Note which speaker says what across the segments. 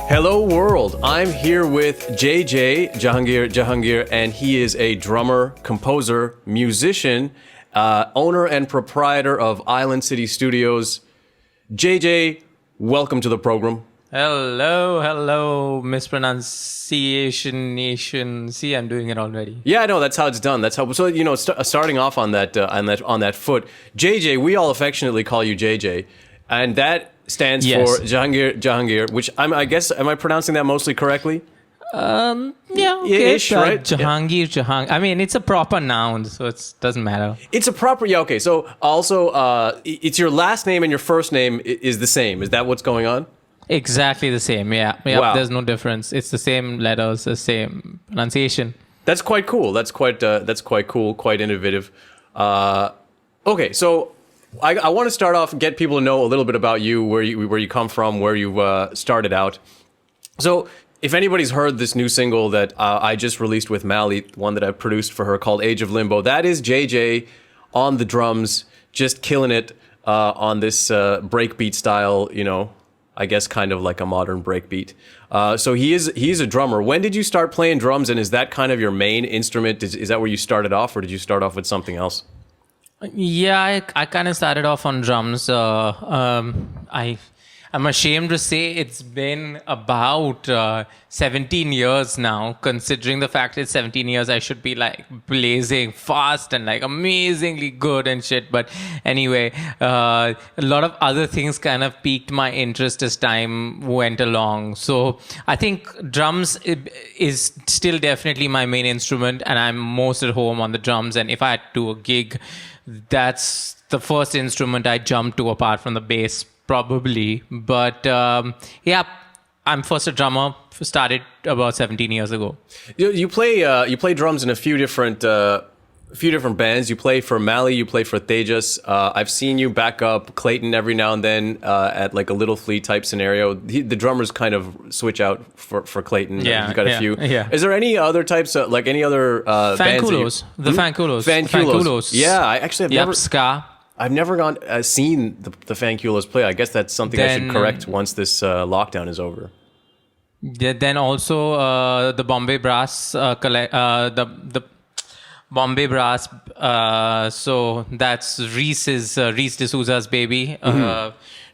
Speaker 1: Hello world, I'm here with Jehangir Jehangir, and he is a drummer, composer, musician, owner and proprietor of Island City Studios. JJ, welcome to the program.
Speaker 2: Hello, mispronunciation nation. See, I'm doing it already.
Speaker 1: Yeah, I know, that's how it's done. That's how. So starting off on that foot, JJ, we all affectionately call you JJ, and that stands for Jehangir, which I guess, am I pronouncing that mostly correctly?
Speaker 2: Yeah, okay.
Speaker 1: Ish, right?
Speaker 2: Jehangir. I mean, it's a proper noun, so it doesn't matter.
Speaker 1: It's a proper, yeah, okay. So also, it's your last name and your first name is the same. Is that what's going on?
Speaker 2: Exactly the same, yeah.
Speaker 1: Wow.
Speaker 2: There's no difference. It's the same letters, the same pronunciation.
Speaker 1: That's quite cool. That's quite cool, quite innovative. Okay, so I want to start off and get people to know a little bit about you, where you come from, where you started out. So if anybody's heard this new single that I just released with Mally, one that I produced for her called Age of Limbo, that is JJ on the drums, just killing it on this breakbeat style, I guess kind of like a modern breakbeat. So he's a drummer. When did you start playing drums, and is that kind of your main instrument? Is that where you started off, or did you start off with something else?
Speaker 2: Yeah, I kind of started off on drums. I'm ashamed to say it's been about 17 years now. Considering the fact it's 17 years, I should be like blazing fast and like amazingly good and shit. But anyway, a lot of other things kind of piqued my interest as time went along. So I think drums is still definitely my main instrument, and I'm most at home on the drums. And if I had to do a gig, that's the first instrument I jump to apart from the bass. Probably, but yeah, I'm first a drummer. Started about 17 years ago.
Speaker 1: You play drums in a few different bands. You play for Mally, you play for Tejas. I've seen you back up Clayton every now and then at like a Little Flea type scenario. The drummers kind of switch out for Clayton.
Speaker 2: Yeah,
Speaker 1: you've got a few.
Speaker 2: Yeah.
Speaker 1: Is there any other types of, like any other bands?
Speaker 2: Fanculos.
Speaker 1: Yeah, I actually have never.
Speaker 2: Ska.
Speaker 1: I've never seen the Fanculos play. I guess that's something I should correct once this lockdown is over.
Speaker 2: Yeah, then also the Bombay Brass, the Bombay Brass. So that's Reese D'Souza's baby.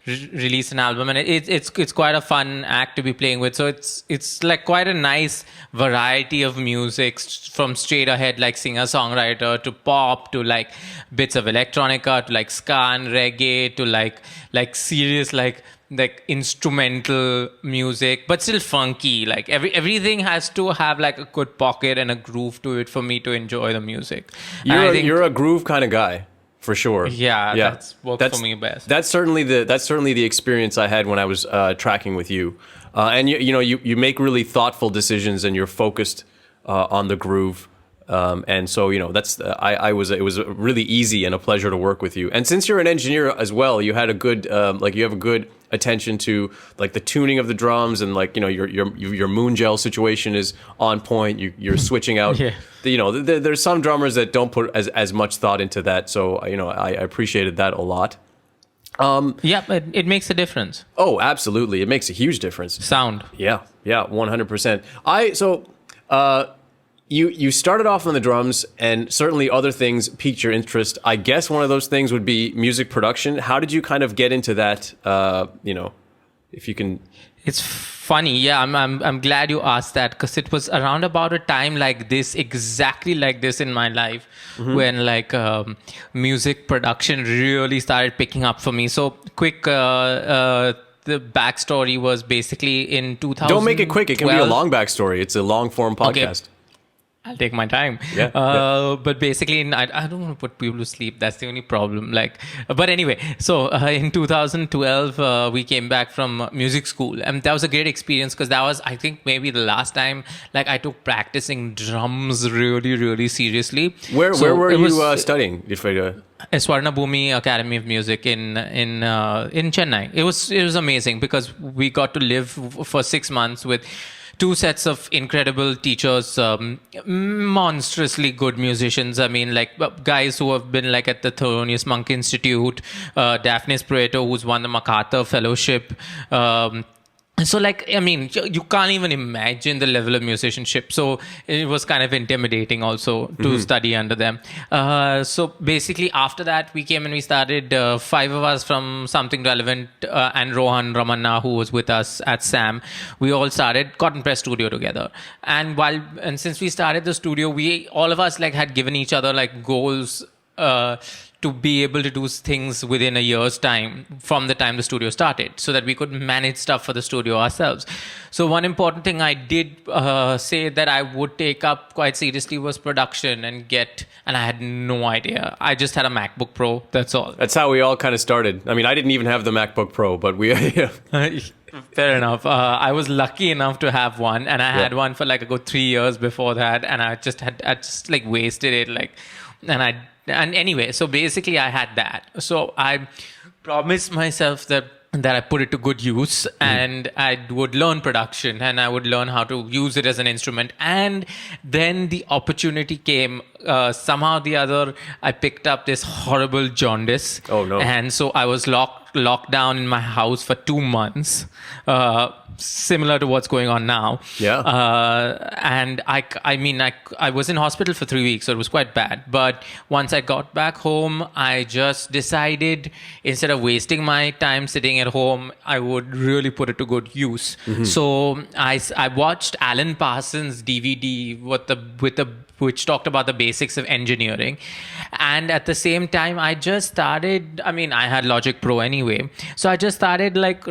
Speaker 2: Released an album, and it's quite a fun act to be playing with. So it's like quite a nice variety of music, from straight ahead like singer-songwriter to pop to like bits of electronica to like ska and reggae to like serious like instrumental music, but still funky. Like everything has to have like a good pocket and a groove to it for me to enjoy the music.
Speaker 1: You're a groove kind of guy. For sure.
Speaker 2: Yeah. That's worked for me best.
Speaker 1: That's certainly the experience I had when I was tracking with you. And you make really thoughtful decisions, and you're focused on the groove. And so, it was really easy and a pleasure to work with you. And since you're an engineer as well, you had a good, you have a good attention to like the tuning of the drums, and like, your moon gel situation is on point. You're switching out,
Speaker 2: yeah.
Speaker 1: There's some drummers that don't put as much thought into that. So, I appreciated that a lot.
Speaker 2: Yeah, but it makes a difference.
Speaker 1: Oh, absolutely. It makes a huge difference.
Speaker 2: Sound.
Speaker 1: Yeah, 100%. You started off on the drums, and certainly other things piqued your interest. I guess one of those things would be music production. How did you kind of get into that? If you can.
Speaker 2: It's funny, yeah. I'm glad you asked that, because it was around about a time like this, exactly like this in my life, when like music production really started picking up for me. So quick. The backstory was basically in 2000.
Speaker 1: Don't make it quick. It can be a long backstory. It's a long form podcast.
Speaker 2: Okay. I'll take my time.
Speaker 1: Yeah.
Speaker 2: But basically, I don't want to put people to sleep. That's the only problem. But anyway, so in 2012, we came back from music school, and that was a great experience, because that was, I think, maybe the last time like I took practicing drums really, really seriously.
Speaker 1: Where were you studying?
Speaker 2: Swarna Bhumi Academy of Music in Chennai. It was amazing, because we got to live for 6 months with two sets of incredible teachers, monstrously good musicians. I mean, like guys who have been like at the Thelonious Monk Institute, Daphne Prieto, who's won the MacArthur Fellowship, So like, I mean, you can't even imagine the level of musicianship. So it was kind of intimidating also to study under them. So basically after that we came and we started, 5 of us from Something Relevant, and Rohan Ramanna, who was with us at SAM. We all started Cotton Press Studio together. And since we started the studio, all of us like had given each other like goals, to be able to do things within a year's time from the time the studio started, so that we could manage stuff for the studio ourselves. So one important thing I did say that I would take up quite seriously was production, and I had no idea. I just had a MacBook Pro, that's all.
Speaker 1: That's how we all kind of started. I mean, I didn't even have the MacBook Pro, but we...
Speaker 2: Fair enough. I was lucky enough to have one, and I had one for like a good 3 years before that, and I just like wasted it, like, and anyway, so basically I had that. So I promised myself that I put it to good use, and I would learn production, and I would learn how to use it as an instrument. And then the opportunity came. Somehow or the other, I picked up this horrible jaundice.
Speaker 1: Oh no!
Speaker 2: And so I was locked down in my house for 2 months. Similar to what's going on now.
Speaker 1: Yeah.
Speaker 2: And I was in hospital for 3 weeks, so it was quite bad. But once I got back home, I just decided, instead of wasting my time sitting at home, I would really put it to good use. So I watched Alan Parsons' DVD which talked about the basics of engineering. And at the same time, I just started, I mean, I had Logic Pro anyway. So I just started like,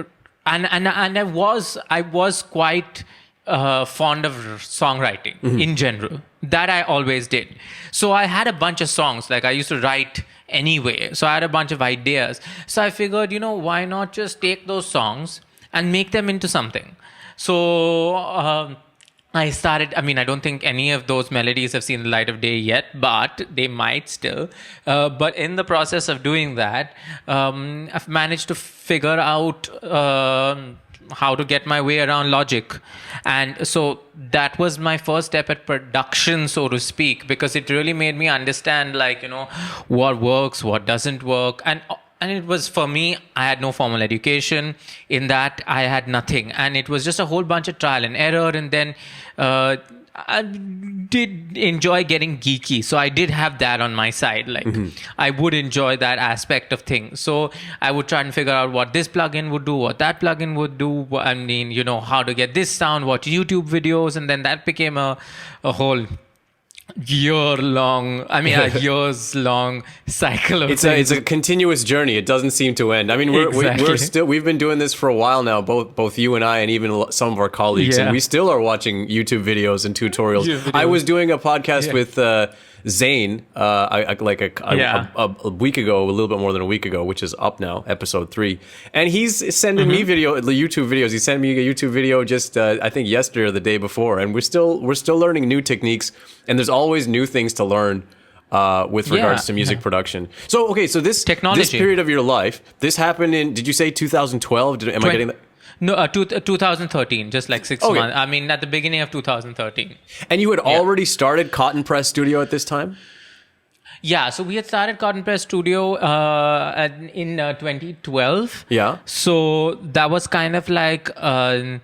Speaker 2: and I was quite fond of songwriting in general. That I always did. So I had a bunch of songs, like I used to write anyway. So I had a bunch of ideas. So I figured, why not just take those songs and make them into something? So I started, I mean, I don't think any of those melodies have seen the light of day yet, but they might still. But in the process of doing that, I've managed to figure out how to get my way around Logic. And so that was my first step at production, so to speak, because it really made me understand, like, what works, what doesn't work. And it was, for me, I had no formal education. In that, I had nothing. And it was just a whole bunch of trial and error. And then I did enjoy getting geeky. So I did have that on my side. Like, I would enjoy that aspect of things. So I would try and figure out what this plugin would do, what that plugin would do. I mean, how to get this sound, watch YouTube videos. And then that became a whole years-long cycle of
Speaker 1: it's a continuous journey. It doesn't seem to end. I mean, we've been doing this for a while now, both you and I, and even some of our colleagues, and we still are watching YouTube videos and tutorials. I was doing a podcast with Zane a week ago, a little bit more than a week ago, which is up now, episode 3, and he's sending me YouTube videos. He sent me a YouTube video just I think yesterday or the day before, and we're still learning new techniques, and there's always new things to learn with regards to music production. So this period of your life, this happened in, did you say 2012? Am I getting that?
Speaker 2: No, 2013, just like 6 months. I mean, at the beginning of 2013.
Speaker 1: And you had already started Cotton Press Studio at this time?
Speaker 2: Yeah, so we had started Cotton Press Studio in 2012.
Speaker 1: Yeah.
Speaker 2: So that was kind of like, the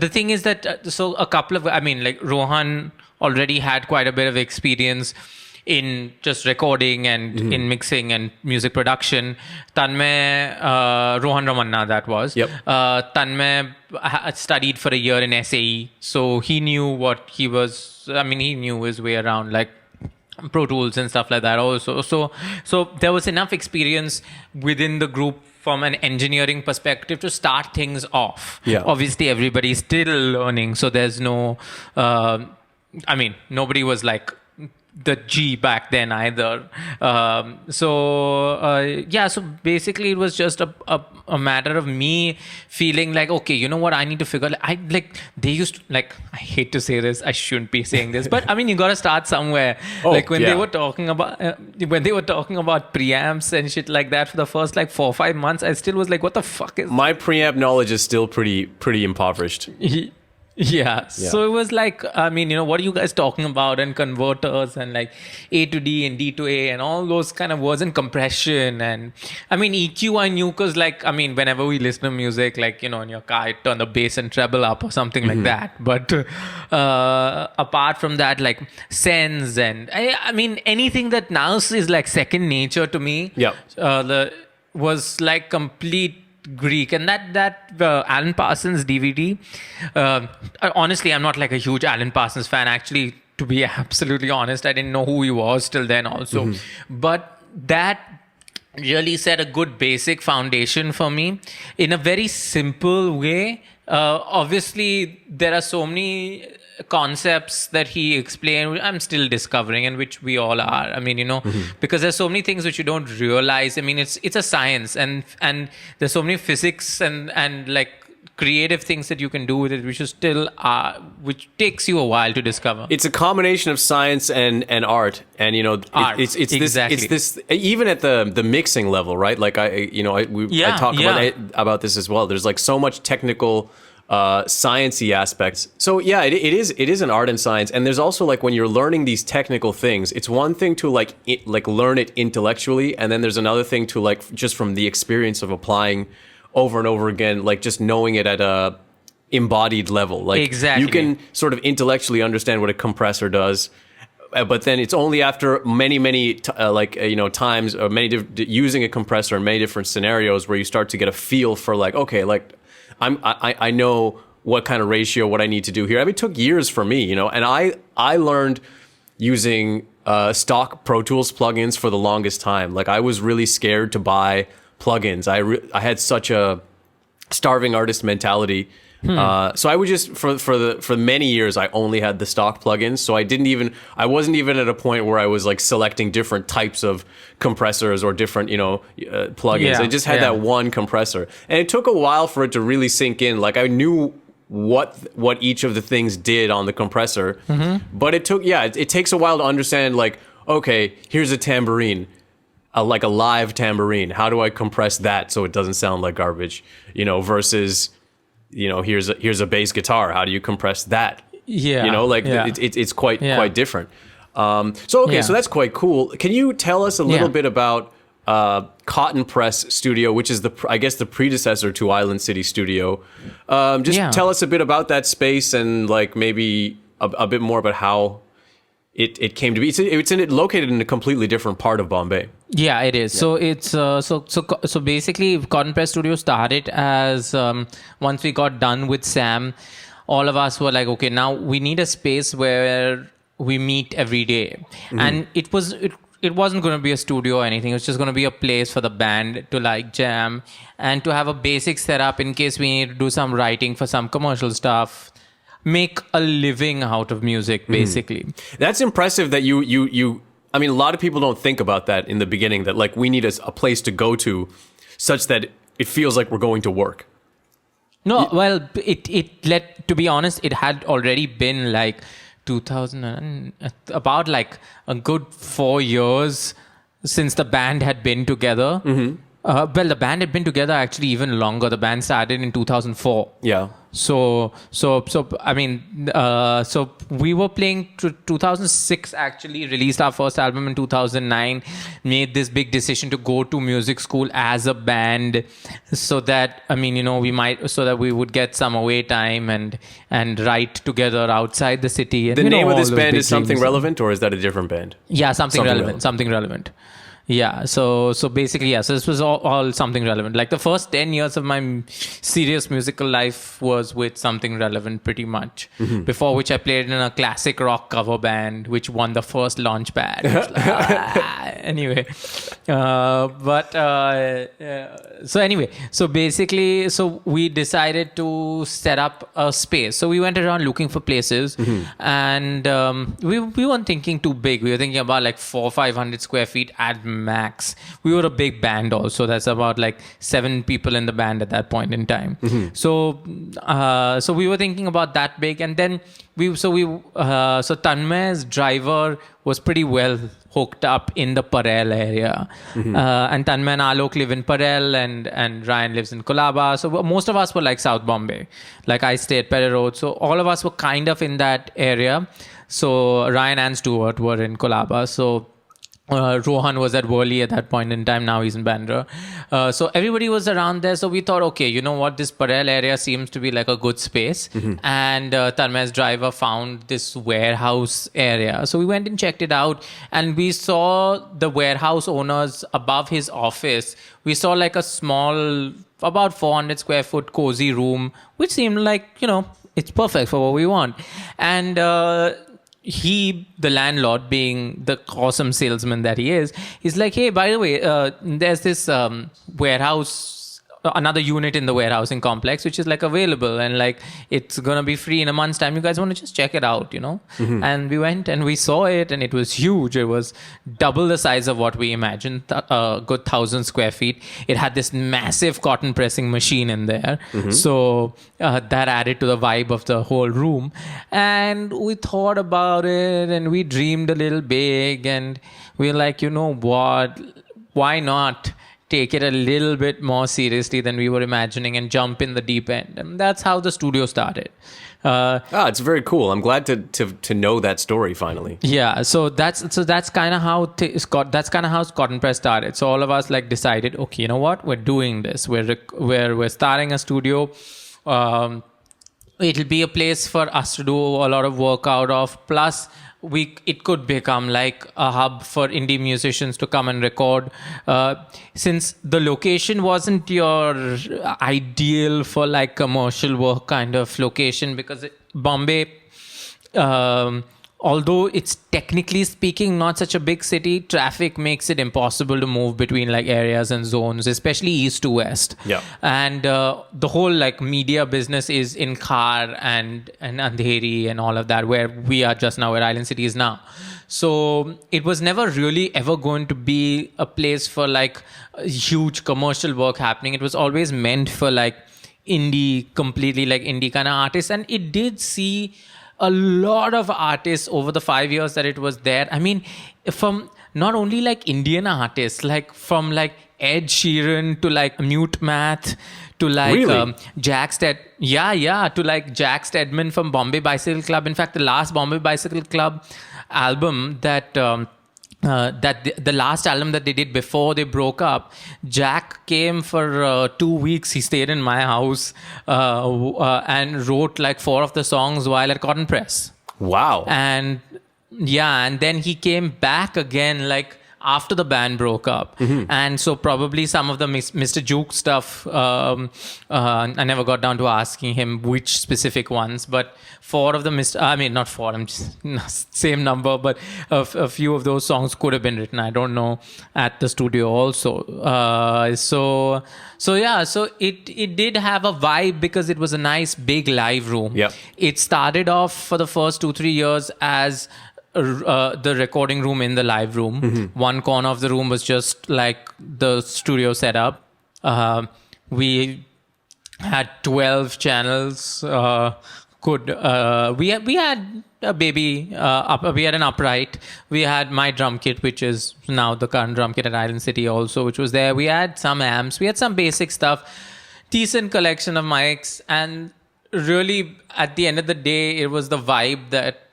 Speaker 2: thing is that, so a couple of, I mean, like Rohan already had quite a bit of experience in just recording and in mixing and music production. Tanmay, Rohan Ramanna, that was. Yep. Tanmay studied for a year in SAE, so he knew what he was, I mean, he knew his way around, like, Pro Tools and stuff like that also. So there was enough experience within the group from an engineering perspective to start things off. Yeah. Obviously, everybody's still learning, so there's no, nobody was like the G back then either. So basically it was just a matter of me feeling like, okay, you know what, I need to figure, they used to, like, I hate to say this, I shouldn't be saying this, but I mean, you got to start somewhere. They were talking about preamps and shit like that for the first 4 or 5 months, I still was like, what the fuck is
Speaker 1: my preamp knowledge is still pretty impoverished.
Speaker 2: Yeah. So it was like, I mean, what are you guys talking about? And converters and like A to D and D to A and all those kind of words, and compression. And I mean, EQ I knew because like, I mean, whenever we listen to music, like, in your car, it turn the bass and treble up or something like that. But apart from that, like sense and I mean, anything that now is like second nature to me, was like complete Greek. And that Alan Parsons DVD, honestly, I'm not like a huge Alan Parsons fan, actually, to be absolutely honest. I didn't know who he was till then also. But that really set a good basic foundation for me in a very simple way. Obviously, there are so many concepts that he explained I'm still discovering, and which we all are. I mean, because there's so many things which you don't realize. I mean, it's a science, and there's so many physics and like creative things that you can do with it, which is still which takes you a while to discover.
Speaker 1: It's a combination of science and art, and
Speaker 2: Art,
Speaker 1: it's
Speaker 2: exactly.
Speaker 1: this even at the mixing level, right? Like I talk about this as well. There's like so much technical sciencey aspects. So yeah, it is an art and science. And there's also like when you're learning these technical things, it's one thing to like learn it intellectually, and then there's another thing to like just from the experience of applying over and over again, like just knowing it at a embodied level. Like
Speaker 2: exactly.
Speaker 1: You can sort of intellectually understand what a compressor does, but then it's only after many times or using a compressor in many different scenarios where you start to get a feel for like, okay, like I know what kind of ratio, what I need to do here. I mean, it took years for me, and I learned using stock Pro Tools plugins for the longest time. Like I was really scared to buy plugins. I had such a starving artist mentality. So I would just for many years I only had the stock plugins. So I wasn't even at a point where I was like selecting different types of compressors or different plugins. I just had that one compressor, and it took a while for it to really sink in. Like I knew what each of the things did on the compressor, but it takes a while to understand. Like, okay, here's a tambourine. Like a live tambourine. How do I compress that so it doesn't sound like garbage? Versus, here's a bass guitar. How do you compress that? It's quite different. So that's quite cool. Can you tell us a little bit about Cotton Press Studio, which is the predecessor to Island City Studio? Tell us a bit about that space and like maybe a bit more about how it came to be. It's located in a completely different part of Bombay.
Speaker 2: Yeah, it is. Yeah. So it's so basically, Cotton Press Studio started as once we got done with Sam, all of us were like, okay, now we need a space where we meet every day, and it wasn't going to be a studio or anything. It was just going to be a place for the band to like jam and to have a basic setup in case we need to do some writing for some commercial stuff. Make a living out of music, basically.
Speaker 1: That's impressive that you I mean, a lot of people don't think about that in the beginning, that like we need a place to go to such that it feels like we're going to work.
Speaker 2: No, well, to be honest, it had already been like 2000, about like a good 4 years since the band had been together. Well, the band had been together actually even longer. The band started in 2004.
Speaker 1: Yeah.
Speaker 2: So I mean, so we were playing 2006 actually, released our first album in 2009, made this big decision to go to music school as a band so that, I mean, so that we would get some away time and write together outside the city. And,
Speaker 1: the name of this band is Something Relevant, or is that a different band?
Speaker 2: Yeah, Something Relevant. Yeah, so basically, so this was all Something Relevant. Like the first 10 years of my serious musical life was with Something Relevant pretty much. Before which I played in a classic rock cover band, which won the first launch pad. Anyway, so basically, so we decided to set up a space. So we went around looking for places, and we weren't thinking too big. We were thinking about like 400-500 square feet at max. We were a big band also. That's about like 7 people in the band at that point in time. So we were thinking about that big, and then so Tanmay's driver was pretty well hooked up in the Parel area. And Tanmay and Alok live in Parel, and Ryan lives in Colaba. So most of us were like South Bombay. Like I stay at Pere Road. So all of us were kind of in that area. So Ryan and Stuart were in Colaba. So Rohan was at Worli at that point in time. Now he's in Bandra. So everybody was around there. So we thought, okay, you know what? This Parel area seems to be like a good space. And Tanmay's driver found this warehouse area. So we went and checked it out. And we saw the warehouse owners above his office. We saw like a small, about 400 square foot cozy room, which seemed like, it's perfect for what we want. And he, the landlord, being the awesome salesman that he is, he's like, hey, by the way, there's this warehouse, another unit in the warehousing complex, which is like available, and like it's gonna be free in a month's time. You guys want to just check it out, And we went and we saw it, and it was huge. It was double the size of what we imagined, a good 1,000 square feet. It had this massive cotton pressing machine in there. So that added to the vibe of the whole room. And we thought about it, and we dreamed a little big, and we're like, you know what? Why not take it a little bit more seriously than we were imagining and jump in the deep end? And that's how the studio started.
Speaker 1: It's very cool. I'm glad to know that story finally.
Speaker 2: Yeah, so that's kind of how Cotton Press started. So all of us like decided, okay, you know what, we're doing this. We're starting a studio. It'll be a place for us to do a lot of work out of. Plus, it could become like a hub for indie musicians to come and record. Since the location wasn't your ideal for like commercial work kind of location, because Bombay, although it's technically speaking not such a big city, traffic makes it impossible to move between like areas and zones, especially east to west.
Speaker 1: Yeah.
Speaker 2: And the whole like media business is in Khar and Andheri and all of that, where we are just now, where Island City is now. So it was never really ever going to be a place for like huge commercial work happening. It was always meant for like completely like indie kind of artists. And it did see a lot of artists over the 5 years that it was there. I mean, from not only like Indian artists, like from like Ed Sheeran to like Mute Math to like
Speaker 1: really?
Speaker 2: Jack to like Jack Stedman from Bombay Bicycle Club. In fact, the last Bombay Bicycle Club album that the last album that they did before they broke up, Jack came for 2 weeks. He stayed in my house and wrote like 4 of the songs while at Cotton Press.
Speaker 1: Wow.
Speaker 2: And then he came back again like after the band broke up. And so probably some of the Mr. Juke stuff, I never got down to asking him which specific ones, but 4 of the not 4, I'm just same number, but a few of those songs could have been written, I don't know, at the studio also. So it did have a vibe because it was a nice big live room.
Speaker 1: Yep.
Speaker 2: It started off for the first 2-3 years as the recording room in the live room. One corner of the room was just like the studio setup. We had 12 channels. We had a baby. We had an upright. We had my drum kit, which is now the current drum kit at Island City also, which was there. We had some amps. We had some basic stuff. Decent collection of mics. And really, at the end of the day, it was the vibe that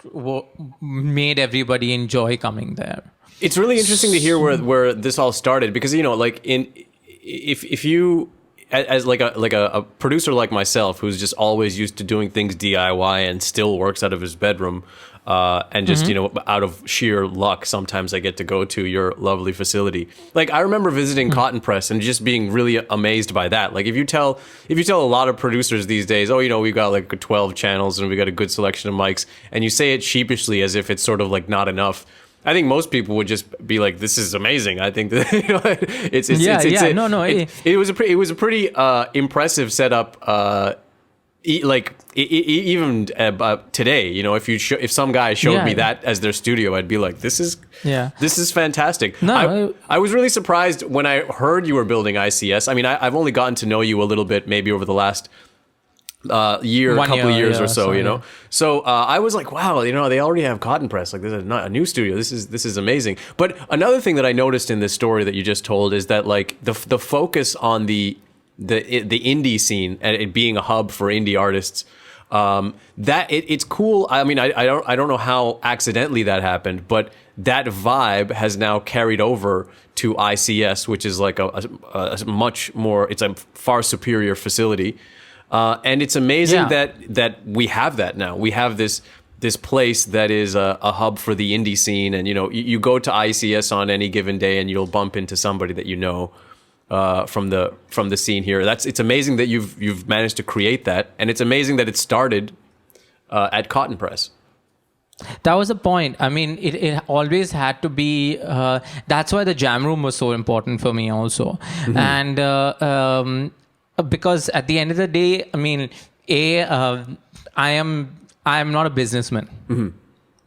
Speaker 2: made everybody enjoy coming there.
Speaker 1: It's really interesting to hear where this all started, because like if you as like a producer like myself, who's just always used to doing things DIY and still works out of his bedroom, and just out of sheer luck, sometimes I get to go to your lovely facility. Like I remember visiting Cotton Press and just being really amazed by that. Like if you tell a lot of producers these days, we've got like 12 channels and we got a good selection of mics, and you say it sheepishly as if it's sort of like not enough, I think most people would just be like, "This is amazing." I think that it was a pretty impressive setup. Even today, if some guy showed me that as their studio, I'd be like, "This is fantastic." I was really surprised when I heard you were building ICS. I mean, I've only gotten to know you a little bit, maybe over the last year,
Speaker 2: One
Speaker 1: couple of
Speaker 2: year,
Speaker 1: years
Speaker 2: yeah,
Speaker 1: or so,
Speaker 2: so,
Speaker 1: you know.
Speaker 2: yeah.
Speaker 1: So I was like, wow, you know, they already have Cotton Press. Like, this is not a new studio. This is amazing. But another thing that I noticed in this story that you just told is that like the focus on the indie scene and it being a hub for indie artists. That it's cool. I mean, I don't know how accidentally that happened, but that vibe has now carried over to ICS, which is like a much more, it's a far superior facility. And it's amazing that we have that now. We have this place that is a hub for the indie scene. And, you know, you go to ICS on any given day and you'll bump into somebody that you know from the scene here. It's amazing that you've managed to create that. And it's amazing that it started at Cotton Press.
Speaker 2: That was the point. I mean, it always had to be. That's why the jam room was so important for me, also, and because at the end of the day, I mean, I am not a businessman.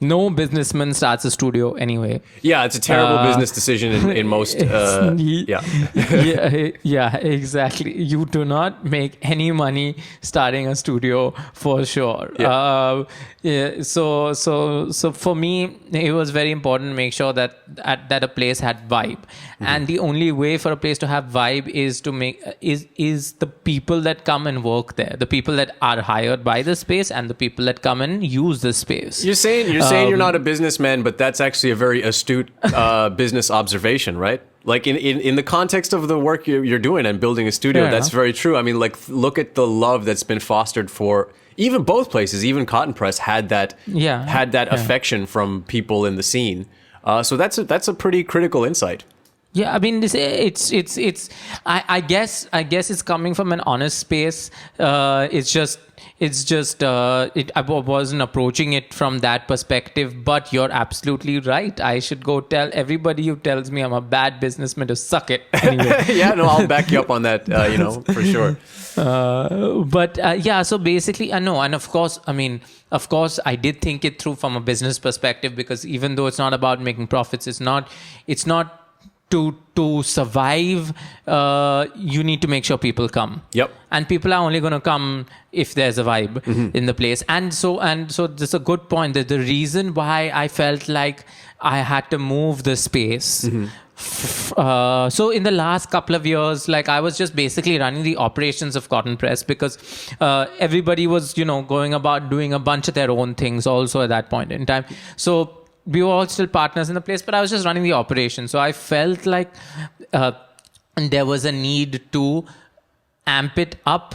Speaker 2: No businessman starts a studio anyway.
Speaker 1: Yeah, it's a terrible business decision in most.
Speaker 2: Yeah, exactly. You do not make any money starting a studio for sure. So for me, it was very important to make sure that a place had vibe, and the only way for a place to have vibe is to make is the people that come and work there, the people that are hired by the space, and the people that come and use the space.
Speaker 1: You're saying you're not a businessman, but that's actually a very astute business observation, right? Like in the context of the work you're doing and building a studio, that's very true. I mean, like, look at the love that's been fostered for even both places. Even Cotton Press had that affection from people in the scene. So that's a pretty critical insight.
Speaker 2: Yeah, I mean, it's. I guess it's coming from an honest space. I wasn't approaching it from that perspective, but you're absolutely right. I should go tell everybody who tells me I'm a bad businessman to suck it. Anyway.
Speaker 1: Yeah, no, I'll back you up on that, for sure.
Speaker 2: So basically, I know. And of course, I did think it through from a business perspective, because even though it's not about making profits, it's not to survive, you need to make sure people come.
Speaker 1: Yep.
Speaker 2: And people are only going to come if there's a vibe in the place. And so that's a good point. That the reason why I felt like I had to move the space. So in the last couple of years, like, I was just basically running the operations of Cotton Press, because everybody was, going about doing a bunch of their own things also at that point in time. So we were all still partners in the place, but I was just running the operation. So I felt like there was a need to amp it up,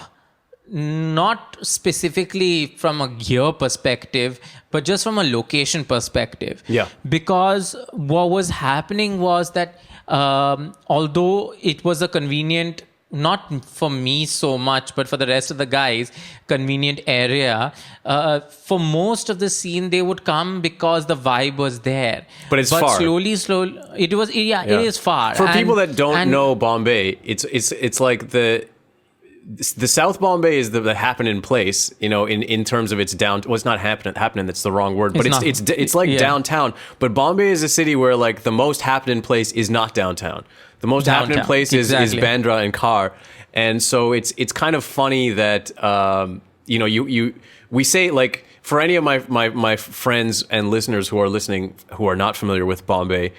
Speaker 2: not specifically from a gear perspective, but just from a location perspective.
Speaker 1: Yeah.
Speaker 2: Because what was happening was that although it was a convenient, not for me so much, but for the rest of the guys, convenient area, for most of the scene, they would come because the vibe was there.
Speaker 1: But it's far.
Speaker 2: Slowly, it is far.
Speaker 1: For people that don't know Bombay, it's like the South Bombay is the happening place, in terms of its down. Well, it's not happening. That's the wrong word. But it's like downtown. But Bombay is a city where, like, the most happening place is not downtown. The most happening place is Bandra and Khar. And so it's kind of funny that we say, like, for any of my friends and listeners who are listening who are not familiar with Bombay,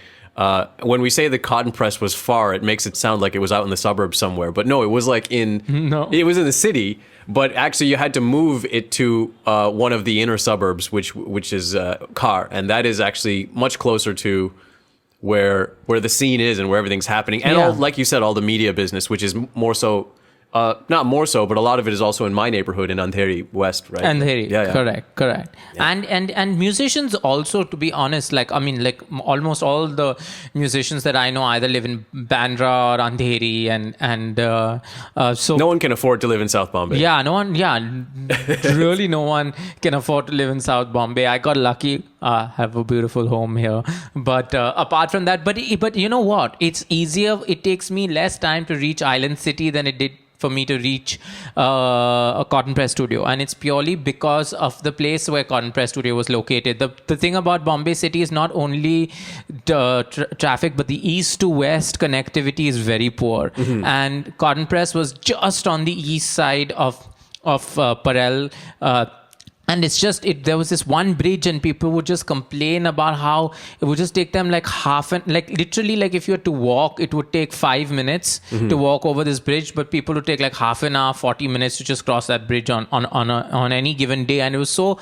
Speaker 1: when we say the Cotton Press was far, it makes it sound like it was out in the suburbs somewhere. But no, it was like it was in the city. But actually, you had to move it to one of the inner suburbs, which is Khar, and that is actually much closer to where the scene is and where everything's happening, and all, like you said, all the media business, which is more so. Not more so, but a lot of it is also in my neighborhood in Andheri West, right?
Speaker 2: Andheri, correct. Yeah. And musicians also, to be honest, like almost all the musicians that I know either live in Bandra or Andheri, and so
Speaker 1: no one can afford to live in South Bombay.
Speaker 2: Yeah, no one. Yeah, really, no one can afford to live in South Bombay. I got lucky. Have a beautiful home here, but apart from that, but you know what? It's easier. It takes me less time to reach Island City than it did for me to reach a Cotton Press studio, and it's purely because of the place where Cotton Press studio was located. The thing about Bombay City is not only the traffic, but the east to west connectivity is very poor, and Cotton Press was just on the east side of Parel. And it's just, there was this one bridge and people would just complain about how it would just take them like literally, like if you had to walk, it would take 5 minutes to walk over this bridge, but people would take like half an hour, 40 minutes to just cross that bridge on any given day. And it was so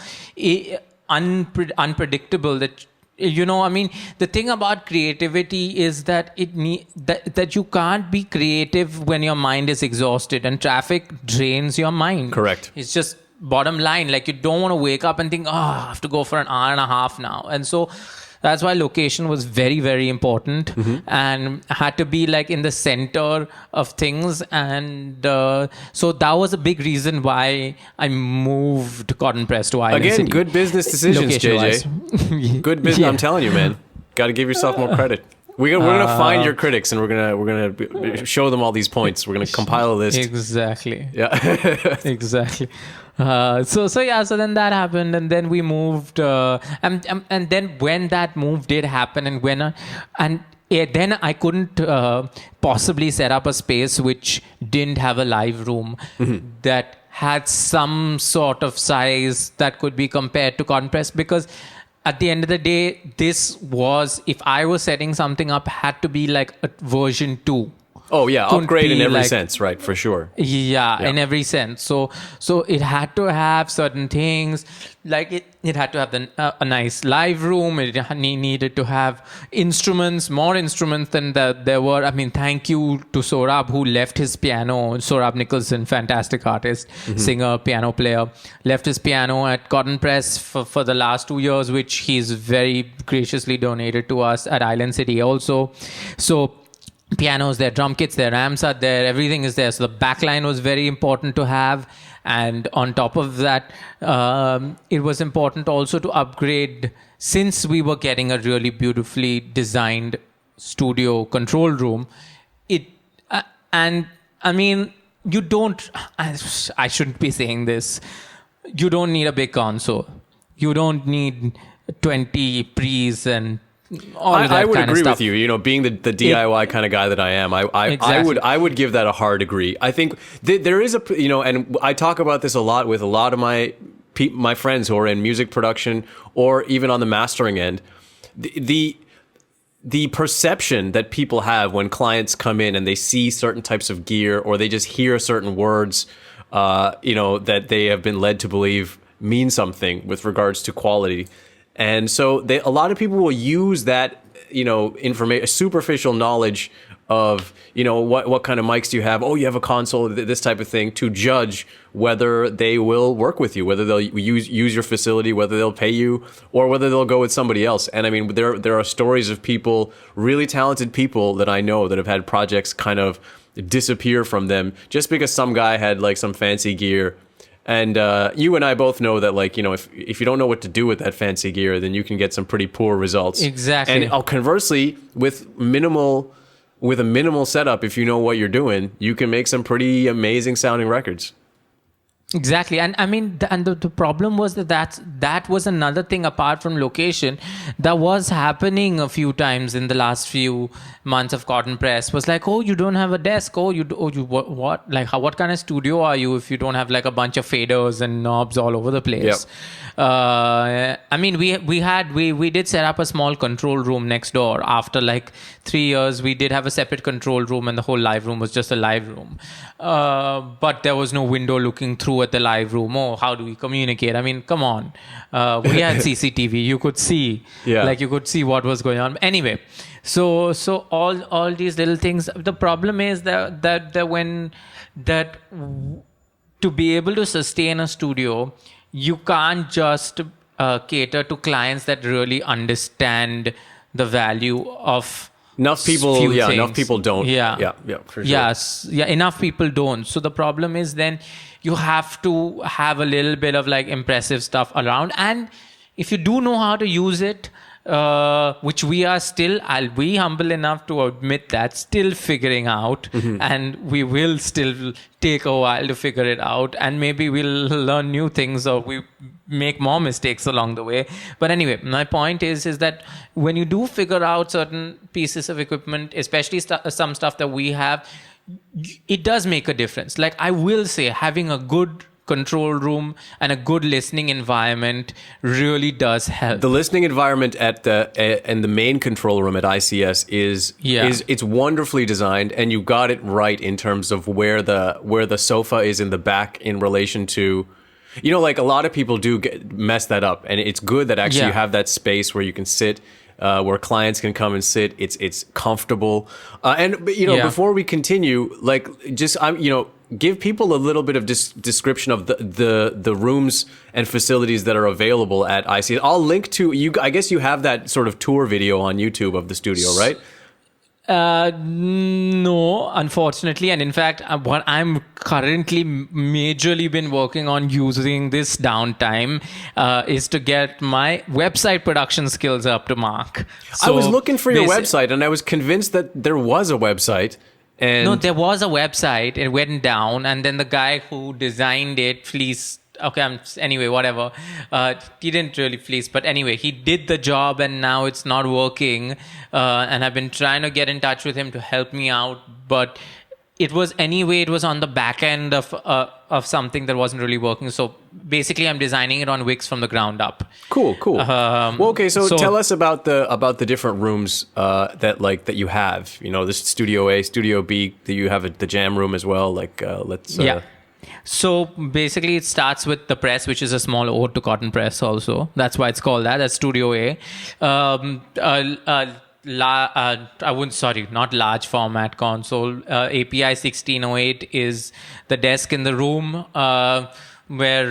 Speaker 2: unpredictable that, I mean, the thing about creativity is that that you can't be creative when your mind is exhausted, and traffic drains your mind.
Speaker 1: Correct.
Speaker 2: It's just bottom line. Like, you don't want to wake up and think, I have to go for an hour and a half now. And so that's why location was very, very important and had to be like in the center of things. And so that was a big reason why I moved Cotton Press to Island
Speaker 1: Again,
Speaker 2: City.
Speaker 1: good business decisions, JJ. Good business.
Speaker 2: Yeah.
Speaker 1: I'm telling you, man. Got to give yourself more credit. We're gonna find your critics and we're gonna show them all these points. We're gonna compile a list.
Speaker 2: Exactly.
Speaker 1: Yeah.
Speaker 2: Exactly. So then that happened, and then we moved, and then when that move did happen, then I couldn't possibly set up a space which didn't have a live room that had some sort of size that could be compared to Cotton Press, because at the end of the day, this was, if I was setting something up, had to be like a version 2.
Speaker 1: Oh yeah,
Speaker 2: Couldn't
Speaker 1: upgrade in
Speaker 2: be
Speaker 1: every
Speaker 2: like-
Speaker 1: sense, right? For sure.
Speaker 2: Yeah, in every sense. So it had to have certain things, like it had to have a nice live room. It needed to have more instruments than there were. I mean, thank you to Sorab, who left his piano. Sorab Nicholson, fantastic artist, singer, piano player, left his piano at Cotton Press for the last 2 years, which he's very graciously donated to us at Island City also. So pianos there, drum kits there, amps are there, everything is there. So the backline was very important to have. And on top of that, it was important also to upgrade, since we were getting a really beautifully designed studio control room. And I mean, you don't, I shouldn't be saying this, you don't need a big console. You don't need 20 pre's and all of that
Speaker 1: I would
Speaker 2: kind of
Speaker 1: agree
Speaker 2: stuff.
Speaker 1: with you. Being the DIY kind of guy that I am,
Speaker 2: Exactly.
Speaker 1: I would give that a hard agree. I think there is and I talk about this a lot with a lot of my friends who are in music production or even on the mastering end. The perception that people have when clients come in and they see certain types of gear, or they just hear certain words, that they have been led to believe mean something with regards to quality. And so a lot of people will use that, information, superficial knowledge of, what kind of mics do you have? Oh, you have a console, this type of thing, to judge whether they will work with you, whether they'll use your facility, whether they'll pay you, or whether they'll go with somebody else. And I mean, there are stories of people, really talented people that I know that have had projects kind of disappear from them just because some guy had like some fancy gear. And you and I both know that, like, if you don't know what to do with that fancy gear, then you can get some pretty poor results.
Speaker 2: Exactly.
Speaker 1: And conversely, with a minimal setup, if you know what you're doing, you can make some pretty amazing sounding records.
Speaker 2: Exactly. And I mean, the problem was that was another thing apart from location that was happening a few times in the last few months of Cotton Press. Was like, oh, you don't have a desk. What? Like, what kind of studio are you if you don't have like a bunch of faders and knobs all over the place?
Speaker 1: Yep.
Speaker 2: I mean, we did set up a small control room next door. After like 3 years, we did have a separate control room, and the whole live room was just a live room. But there was no window looking through at the live room. Oh, how do we communicate? I mean, come on. We had CCTV. You could see, you could see what was going on. Anyway, so all these little things. The problem is that to be able to sustain a studio, you can't just cater to clients that really understand the value of
Speaker 1: Enough people don't.
Speaker 2: Yeah,
Speaker 1: for sure.
Speaker 2: Yes, enough people don't. So the problem is then you have to have a little bit of like impressive stuff around, and if you do know how to use it, which we are still, I'll be humble enough to admit that, still figuring out, and we will still take a while to figure it out, and maybe we'll learn new things or we make more mistakes along the way. But anyway, my point is that when you do figure out certain pieces of equipment, especially some stuff that we have, it does make a difference. Like, I will say, having a good control room and a good listening environment really does help.
Speaker 1: The listening environment in the main control room at ICS is it's wonderfully designed, and you got it right in terms of where the sofa is in the back in relation to, like a lot of people do mess that up, and it's good that actually you have that space where you can sit. Where clients can come and sit, it's comfortable, before we continue, give people a little bit of description of the rooms and facilities that are available at ICS. I'll link to you. I guess you have that sort of tour video on YouTube of the studio, right?
Speaker 2: No, unfortunately. And in fact, what I'm currently majorly been working on using this downtime is to get my website production skills up to mark.
Speaker 1: So I was looking for your website, and I was convinced that there was a website. And
Speaker 2: no, there was a website. It went down, and then the guy who designed it fleeced. Okay, anyway, whatever. He didn't really fleece, but anyway, he did the job, and now it's not working. And I've been trying to get in touch with him to help me out, but it was on the back end of something that wasn't really working. So basically, I'm designing it on Wix from the ground up.
Speaker 1: Cool. Well, okay, so tell us about the different rooms that you have. This Studio A, Studio B. Do you have the jam room as well?
Speaker 2: So basically, it starts with the press, which is a small ode to cotton press. Also, that's why it's called that. That's Studio A. Not large format console. API 1608 is the desk in the room where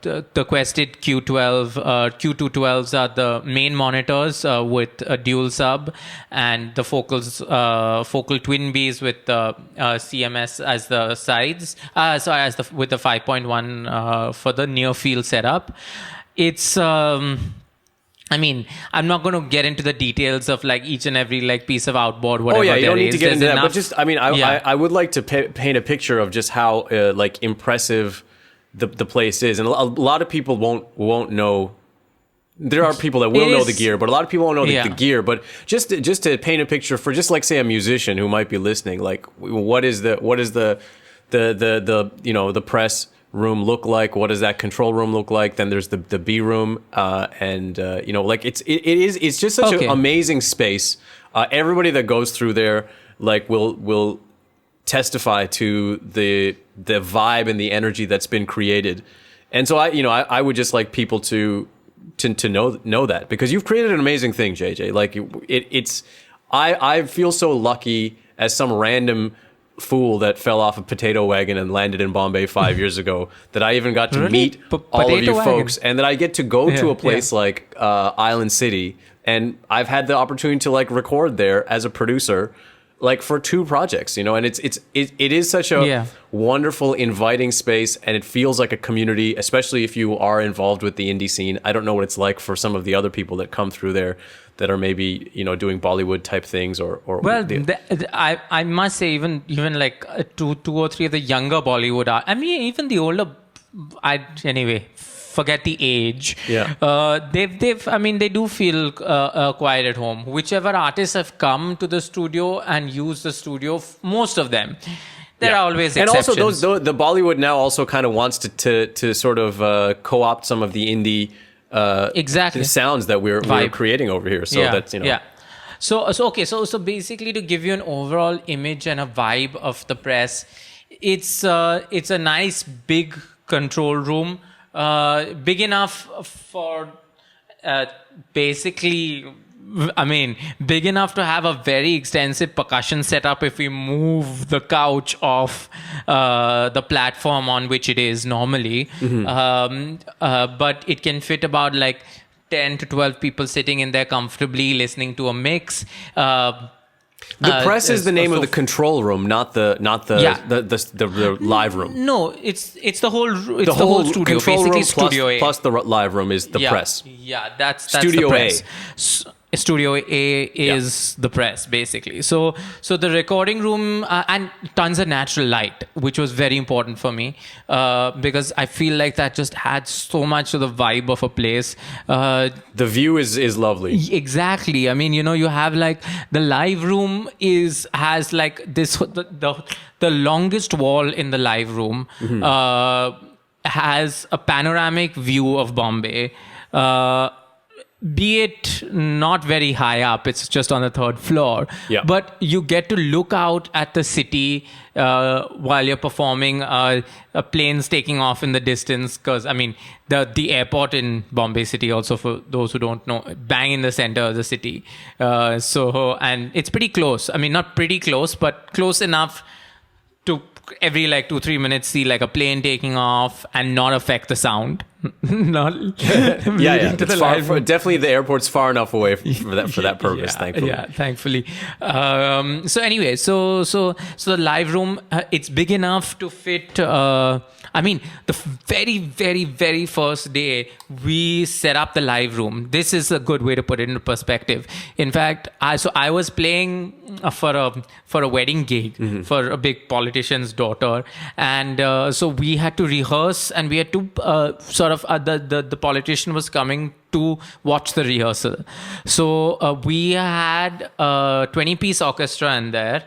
Speaker 2: the Quested Q212s are the main monitors with a dual sub, and the focal twin Bs with the CMS as the sides. With the 5.1 for the near field setup. It's I'm not going to get into the details of each and every piece of outboard, whatever.
Speaker 1: Oh yeah, you don't need to get into that.
Speaker 2: Enough.
Speaker 1: But just, I would like to paint a picture of just how impressive the place is, and a lot of people won't know. There are people that will know the gear, but a lot of people won't know the gear. But just to paint a picture for say a musician who might be listening, what is the press room look like? What does that control room look like? Then there's the B room, it's just such an amazing space. Everybody that goes through there will testify to the vibe and the energy that's been created. And so I would just like people to know that, because you've created an amazing thing, JJ. I feel so lucky as some random fool that fell off a potato wagon and landed in Bombay 5 years ago that I even got to meet all of you folks, and that I get to go to a place like Island City, and I've had the opportunity to record there as a producer for 2 projects, and it is such a wonderful, inviting space, and it feels like a community, especially if you are involved with the indie scene. I don't know what it's like for some of the other people that come through there that are maybe doing Bollywood type things or
Speaker 2: I must say even two or three of the younger Bollywood even the older, forget the age. They do feel quite at home. Whichever artists have come to the studio and used the studio, most of them. There are always exceptions.
Speaker 1: And also the Bollywood now also kind of wants to sort of co-opt some of the indie sounds that we're creating over here. So that's
Speaker 2: So basically, to give you an overall image and a vibe of the press, it's a nice big control room, big enough for big enough to have a very extensive percussion setup if we move the couch off the platform on which it is normally. But it can fit about 10 to 12 people sitting in there comfortably listening to a mix.
Speaker 1: The press is the name of the control room, not the live room.
Speaker 2: No, it's the whole studio.
Speaker 1: Control
Speaker 2: basically,
Speaker 1: room
Speaker 2: Studio A
Speaker 1: plus the live room is the press.
Speaker 2: Yeah, that's
Speaker 1: Studio
Speaker 2: the press. Studio A is the press, basically. So the recording room and tons of natural light, which was very important for me because I feel like that just adds so much to the vibe of a place.
Speaker 1: The view is lovely.
Speaker 2: Exactly. You have the live room has this the longest wall in the live room. has a panoramic view of Bombay. Be it not very high up, it's just on the third floor.
Speaker 1: Yeah.
Speaker 2: But you get to look out at the city while you're performing. Planes taking off in the distance, because I mean the airport in Bombay City, also for those who don't know, bang in the center of the city. And it's pretty close. I mean, not pretty close, but close enough to every like 2-3 minutes see like a plane taking off and not affect the sound. Not
Speaker 1: yeah. Definitely the airport's far enough away for that purpose. Thankfully.
Speaker 2: Yeah, thankfully. So anyway, so the live room, it's big enough to fit. I mean, the very, very, very first day we set up the live room. This is a good way to put it into perspective. In fact, I was playing for a wedding gig for a big politician's daughter, and so we had to rehearse, and we had to the politician was coming to watch the rehearsal. So we had a 20-piece orchestra in there,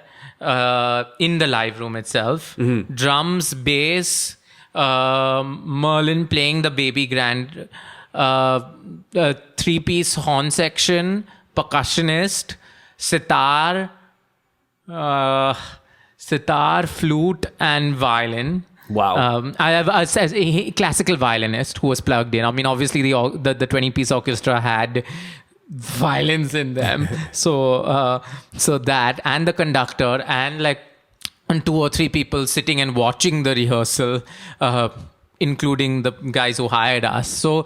Speaker 2: in the live room itself. Drums, bass, Merlin playing the baby grand, 3-piece horn section, percussionist, sitar, flute, and violin.
Speaker 1: Wow.
Speaker 2: I have a classical violinist who was plugged in. I mean, obviously the 20-piece orchestra had violins in them. so that, and the conductor, and 2 or 3 people sitting and watching the rehearsal, including the guys who hired us. So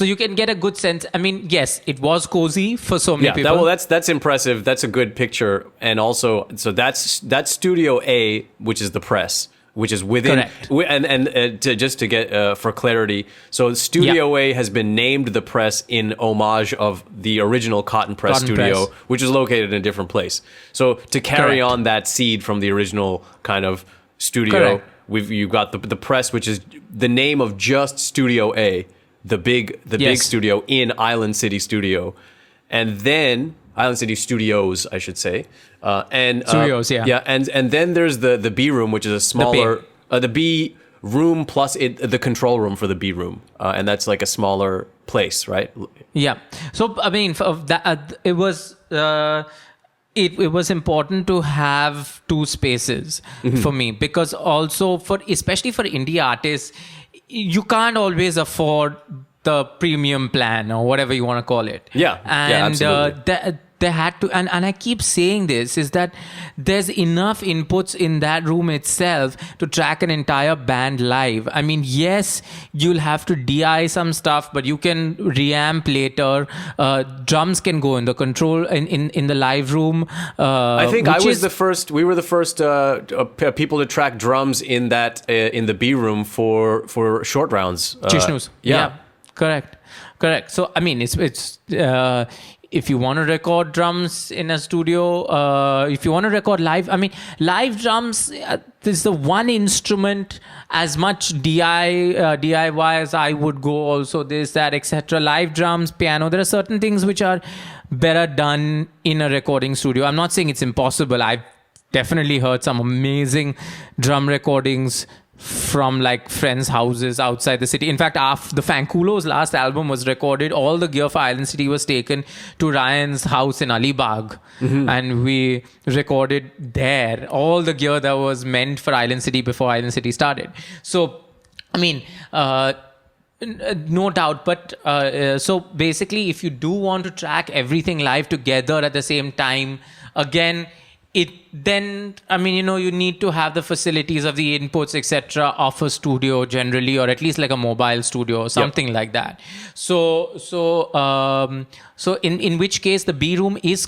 Speaker 2: you can get a good sense. I mean, yes, it was cozy for so many people.
Speaker 1: That's impressive. That's a good picture. And also, so that's Studio A, which is the press, which is within.
Speaker 2: Correct.
Speaker 1: And to get for clarity, so Studio A has been named the press in homage of the original Cotton Press studio, which is located in a different place. So to carry on that seed from the original kind of studio, you've got the press, which is the name of just Studio A. The big studio in Island City Studio, and then Island City Studios, I should say,
Speaker 2: Studios,
Speaker 1: and then there's the B room, which is a smaller the B room plus the control room for the B room, and that's like a smaller place, right?
Speaker 2: Yeah. So I mean, it was. It was important to have 2 spaces for me, because also especially for indie artists, you can't always afford the premium plan or whatever you want to call it.
Speaker 1: Yeah, absolutely.
Speaker 2: They had to, and I keep saying this, is that there's enough inputs in that room itself to track an entire band live. I mean, yes, you'll have to DI some stuff, but you can reamp later. Drums can go in the control in the live room.
Speaker 1: I think we were the first people to track drums in the B room for short rounds.
Speaker 2: Chishnus. Yeah. Correct. So I mean, it's if you want to record drums in a studio, if you want to record live, I mean, live drums is the one instrument, as much DIY as I would go, also this, that, etc. Live drums, piano, there are certain things which are better done in a recording studio. I'm not saying it's impossible. I've definitely heard some amazing drum recordings from friends' houses outside the city. In fact, the Fankulo's last album was recorded. All the gear for Island City was taken to Ryan's house in Alibag, and we recorded there all the gear that was meant for Island City before Island City started. So, I mean, no doubt. But so basically, if you do want to track everything live together at the same time, again, you need to have the facilities of the inputs, etc., of a studio generally, or at least like a mobile studio or something like that. So in which case the B room is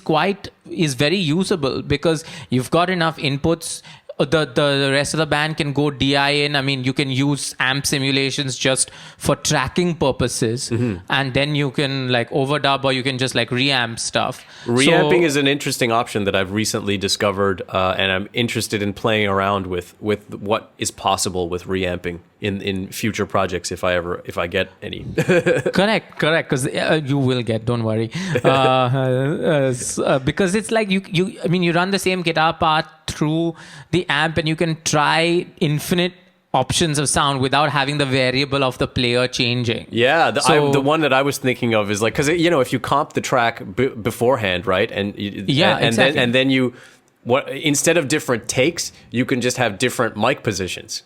Speaker 2: very usable, because you've got enough inputs. The rest of the band can go DI in. I mean, you can use amp simulations just for tracking purposes, and then you can overdub, or you can just reamp stuff.
Speaker 1: Reamping is an interesting option that I've recently discovered, and I'm interested in playing around with what is possible with reamping in future projects if I get any.
Speaker 2: Correct, because you will get. Don't worry, because it's you run the same guitar part through the amp, and you can try infinite options of sound without having the variable of the player changing.
Speaker 1: Yeah, the one that I was thinking of is like, because if you comp the track beforehand, right, and then you instead of different takes, you can just have different mic positions.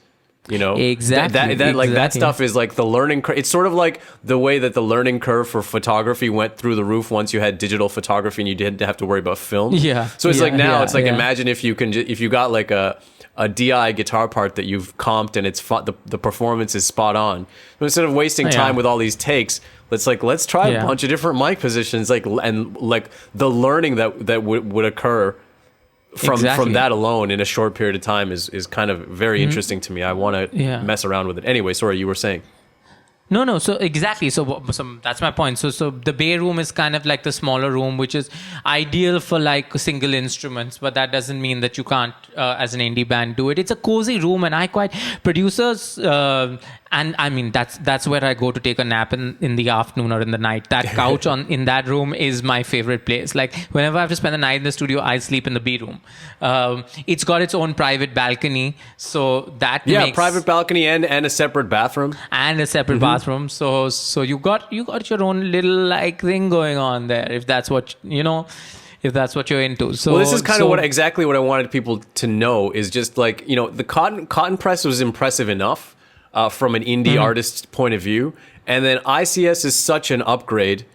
Speaker 2: Exactly.
Speaker 1: That stuff is like the learning curve. It's sort of like the way that the learning curve for photography went through the roof once you had digital photography and you didn't have to worry about film.
Speaker 2: Yeah.
Speaker 1: So it's like now it's like imagine if you got like a DI guitar part that you've comped and it's the performance is spot on. So instead of wasting time with all these takes, let's try a bunch of different mic positions, and the learning that would occur from that alone in a short period of time is kind of very interesting to me. I want to mess around with it. Anyway, sorry, you were saying.
Speaker 2: No. So exactly. So that's my point. So the bay room is kind of like the smaller room, which is ideal for like single instruments, but that doesn't mean that you can't, as an indie band, do it. It's a cozy room, and producers, and I mean that's where I go to take a nap in the afternoon or in the night. That couch in that room is my favorite place. Like whenever I have to spend the night in the studio, I sleep in the B room. It's got its own private balcony, so that makes
Speaker 1: private balcony and a separate bathroom
Speaker 2: bathroom. So you got your own little like thing going on there, if that's what if that's what you're into. So
Speaker 1: this is kind of exactly what I wanted people to know is just like, the cotton press was impressive enough from an indie artist's point of view, and then ICS is such an upgrade,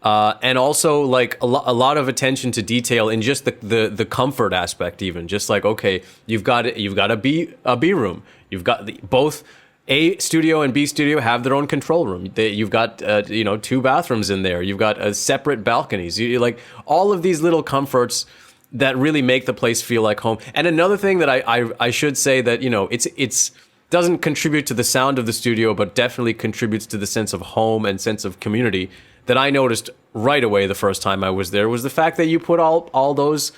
Speaker 1: and also like a lot of attention to detail in just the comfort aspect. Even just like, okay, you've got a B room, you've got both A studio and B studio have their own control room. You've got 2 bathrooms in there. You've got separate balconies. You like all of these little comforts that really make the place feel like home. And another thing that I should say that it's doesn't contribute to the sound of the studio, but definitely contributes to the sense of home and sense of community that I noticed right away the first time I was there was the fact that you put all those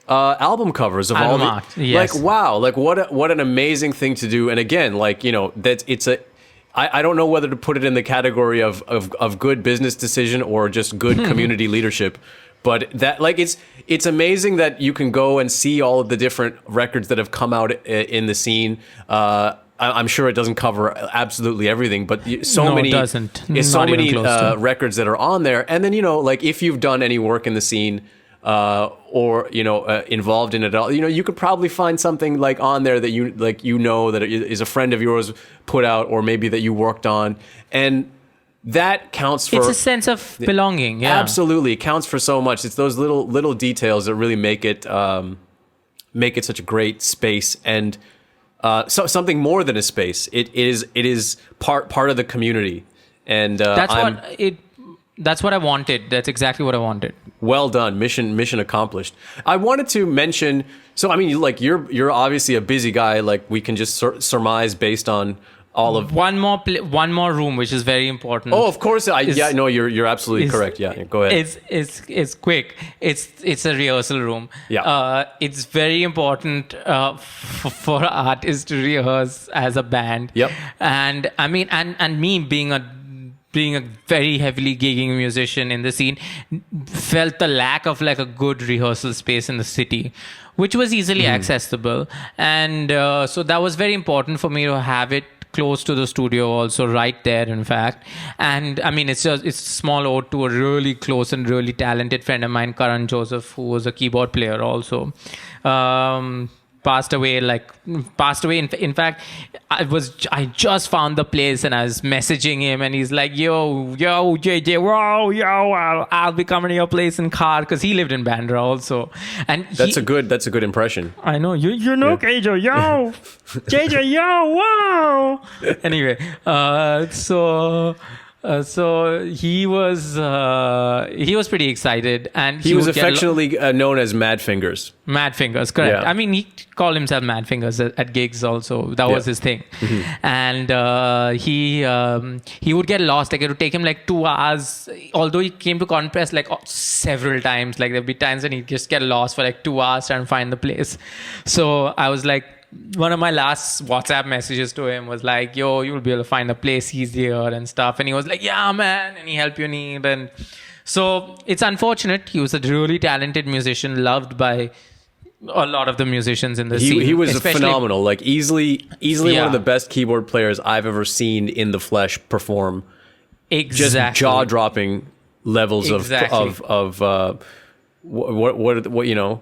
Speaker 1: album covers of all the
Speaker 2: yes.
Speaker 1: Like, wow, like what an amazing thing to do. And again, like, that it's I don't know whether to put it in the category of good business decision or just good community leadership. But that, like, it's amazing that you can go and see all of the different records that have come out in the scene. I'm sure it doesn't cover absolutely everything, but many records that are on there. And then, like if you've done any work in the scene, or involved in it all, you could probably find something like on there that that is a friend of yours put out, or maybe that you worked on, and that counts for.
Speaker 2: It's a sense of belonging. Yeah,
Speaker 1: absolutely, it counts for so much. It's those little details that really make it such a great space, and something more than a space. It is part of the community, and
Speaker 2: That's what I wanted. That's exactly what I wanted.
Speaker 1: Well done. Mission accomplished. I wanted to mention, so I mean, like you're obviously a busy guy. Like we can just surmise based on all of
Speaker 2: one more room, which is very important.
Speaker 1: Oh, of course. You're absolutely correct. Yeah, go ahead.
Speaker 2: It's quick. It's a rehearsal room.
Speaker 1: Yeah.
Speaker 2: It's very important for artists to rehearse as a band.
Speaker 1: Yep.
Speaker 2: And I mean, and me being a very heavily gigging musician in the scene, felt the lack of like a good rehearsal space in the city, which was easily accessible. And so that was very important for me to have it close to the studio, also right there, in fact. And I mean, it's a small ode to a really close and really talented friend of mine, Karan Joseph, who was a keyboard player also. Passed away. In fact, I just found the place and I was messaging him, and he's like, yo, JJ, whoa, yo, I'll be coming to your place in car, because he lived in Bandra also. And
Speaker 1: that's a good impression.
Speaker 2: I know you know, KJ, yo, JJ, yo, wow. Anyway, so he was pretty excited, and he was
Speaker 1: affectionately known as Mad Fingers.
Speaker 2: Mad Fingers, correct.
Speaker 1: Yeah.
Speaker 2: I mean, he called himself Mad Fingers at gigs also. That was his thing. And he would get lost. Like, it would take him like 2 hours. Although he came to Conpress like several times. Like, there'd be times when he'd just get lost for like 2 hours trying to find the place. So I was like, one of my last WhatsApp messages to him was like, yo, you'll be able to find a place easier and stuff. And he was like, yeah, man, any help you need. And so it's unfortunate. He was a really talented musician, loved by a lot of the musicians in the scene.
Speaker 1: He was
Speaker 2: especially-
Speaker 1: phenomenal. Like easily one
Speaker 2: Yeah.
Speaker 1: of the best keyboard players I've ever seen in the flesh perform. Just
Speaker 2: Exactly.
Speaker 1: jaw-dropping levels
Speaker 2: Exactly.
Speaker 1: of what you know.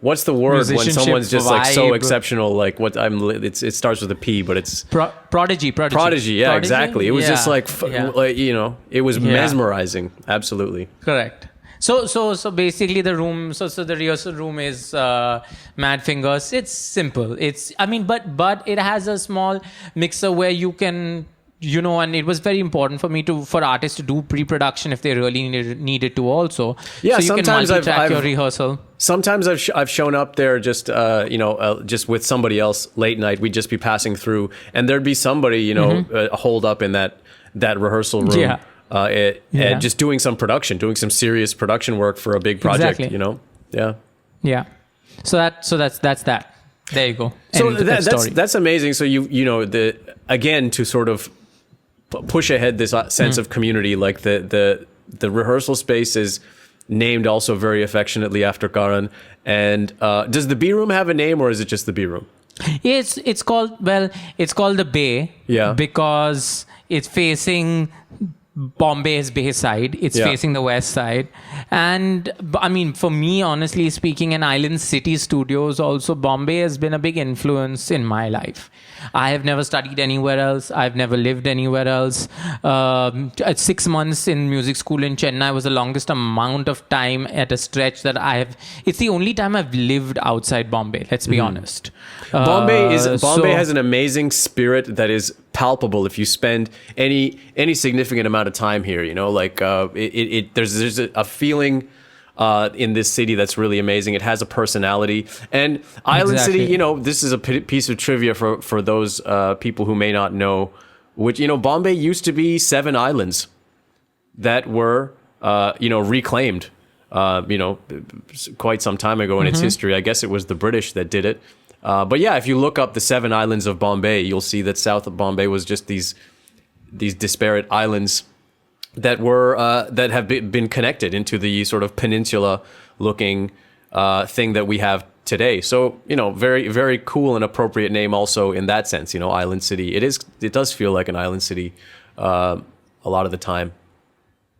Speaker 1: What's the word when
Speaker 2: Musicianship
Speaker 1: someone's just like so
Speaker 2: vibe.
Speaker 1: exceptional? Like it starts with a P, but it's
Speaker 2: Prodigy.
Speaker 1: Prodigy. Yeah, exactly. It was just
Speaker 2: Yeah.
Speaker 1: like, like, you know, it was
Speaker 2: Yeah.
Speaker 1: mesmerizing. Absolutely.
Speaker 2: Correct. So basically the room, so the rehearsal room is Mad Fingers. It's simple. But it has a small mixer where you can, you know, and it was very important for artists to do pre-production if they really needed to also.
Speaker 1: Yeah,
Speaker 2: so you
Speaker 1: sometimes
Speaker 2: can
Speaker 1: I've-
Speaker 2: multi-track your rehearsal.
Speaker 1: Sometimes I've shown up there just just with somebody else late night. We'd just be passing through, and there'd be somebody holed up in that rehearsal room,
Speaker 2: Yeah.
Speaker 1: and just doing some serious production work for a big project.
Speaker 2: Exactly.
Speaker 1: You know, yeah.
Speaker 2: Yeah. So that's that. There you go.
Speaker 1: So
Speaker 2: End of story.
Speaker 1: that's amazing. So again to sort of push ahead this sense of community, like the rehearsal space is named also very affectionately after Karan. And does the B room have a name, or is it just the B room?
Speaker 2: It's called the Bay.
Speaker 1: Yeah.
Speaker 2: Because it's facing Bombay's Bay side. It's
Speaker 1: Yeah.
Speaker 2: facing the west side. And I mean, for me, honestly speaking, an island city studios also, Bombay has been a big influence in my life. I have never studied anywhere else. I've never lived anywhere else. 6 months in music school in Chennai was the longest amount of time at a stretch that I have. It's the only time I've lived outside Bombay. Let's be honest.
Speaker 1: Bombay
Speaker 2: So-
Speaker 1: has an amazing spirit that is palpable if you spend any significant amount of time here. You know, like there's a feeling in this city that's really amazing. It has a personality. And Island
Speaker 2: Exactly.
Speaker 1: City, you know, this is a piece of trivia for those people who may not know, which, you know, Bombay used to be 7 islands that were reclaimed quite some time ago in its history. I guess it was the British that did it. But yeah, if you look up the 7 islands of Bombay, you'll see that south of Bombay was just these disparate islands that were that have been connected into the sort of peninsula-looking thing that we have today. So, you know, very, very cool and appropriate name also in that sense. You know, Island City. It does feel like an island city a lot of the time.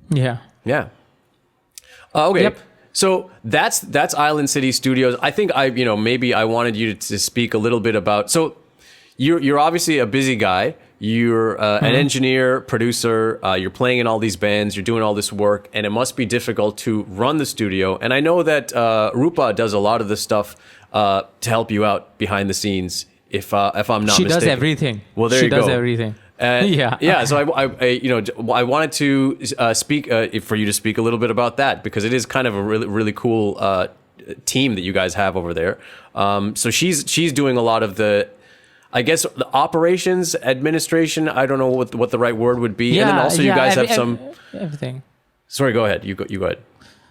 Speaker 2: Yeah.
Speaker 1: Yeah. Okay.
Speaker 2: Yep.
Speaker 1: So that's Island City Studios. I think maybe I wanted you to speak a little bit about. So you're obviously a busy guy. You're an engineer, producer. You're playing in all these bands. You're doing all this work, and it must be difficult to run the studio. And I know that Rupa does a lot of this stuff to help you out behind the scenes. If I'm not mistaken,
Speaker 2: She does everything.
Speaker 1: Well, there
Speaker 2: she
Speaker 1: you go.
Speaker 2: does everything.
Speaker 1: Yeah. So I wanted to speak for you to speak a little bit about that, because it is kind of a really, really cool team that you guys have over there. So she's doing a lot of the operations, administration. I don't know what the right word would be.
Speaker 2: Yeah,
Speaker 1: and then also you guys have some.
Speaker 2: Everything.
Speaker 1: Sorry, go ahead. You go ahead.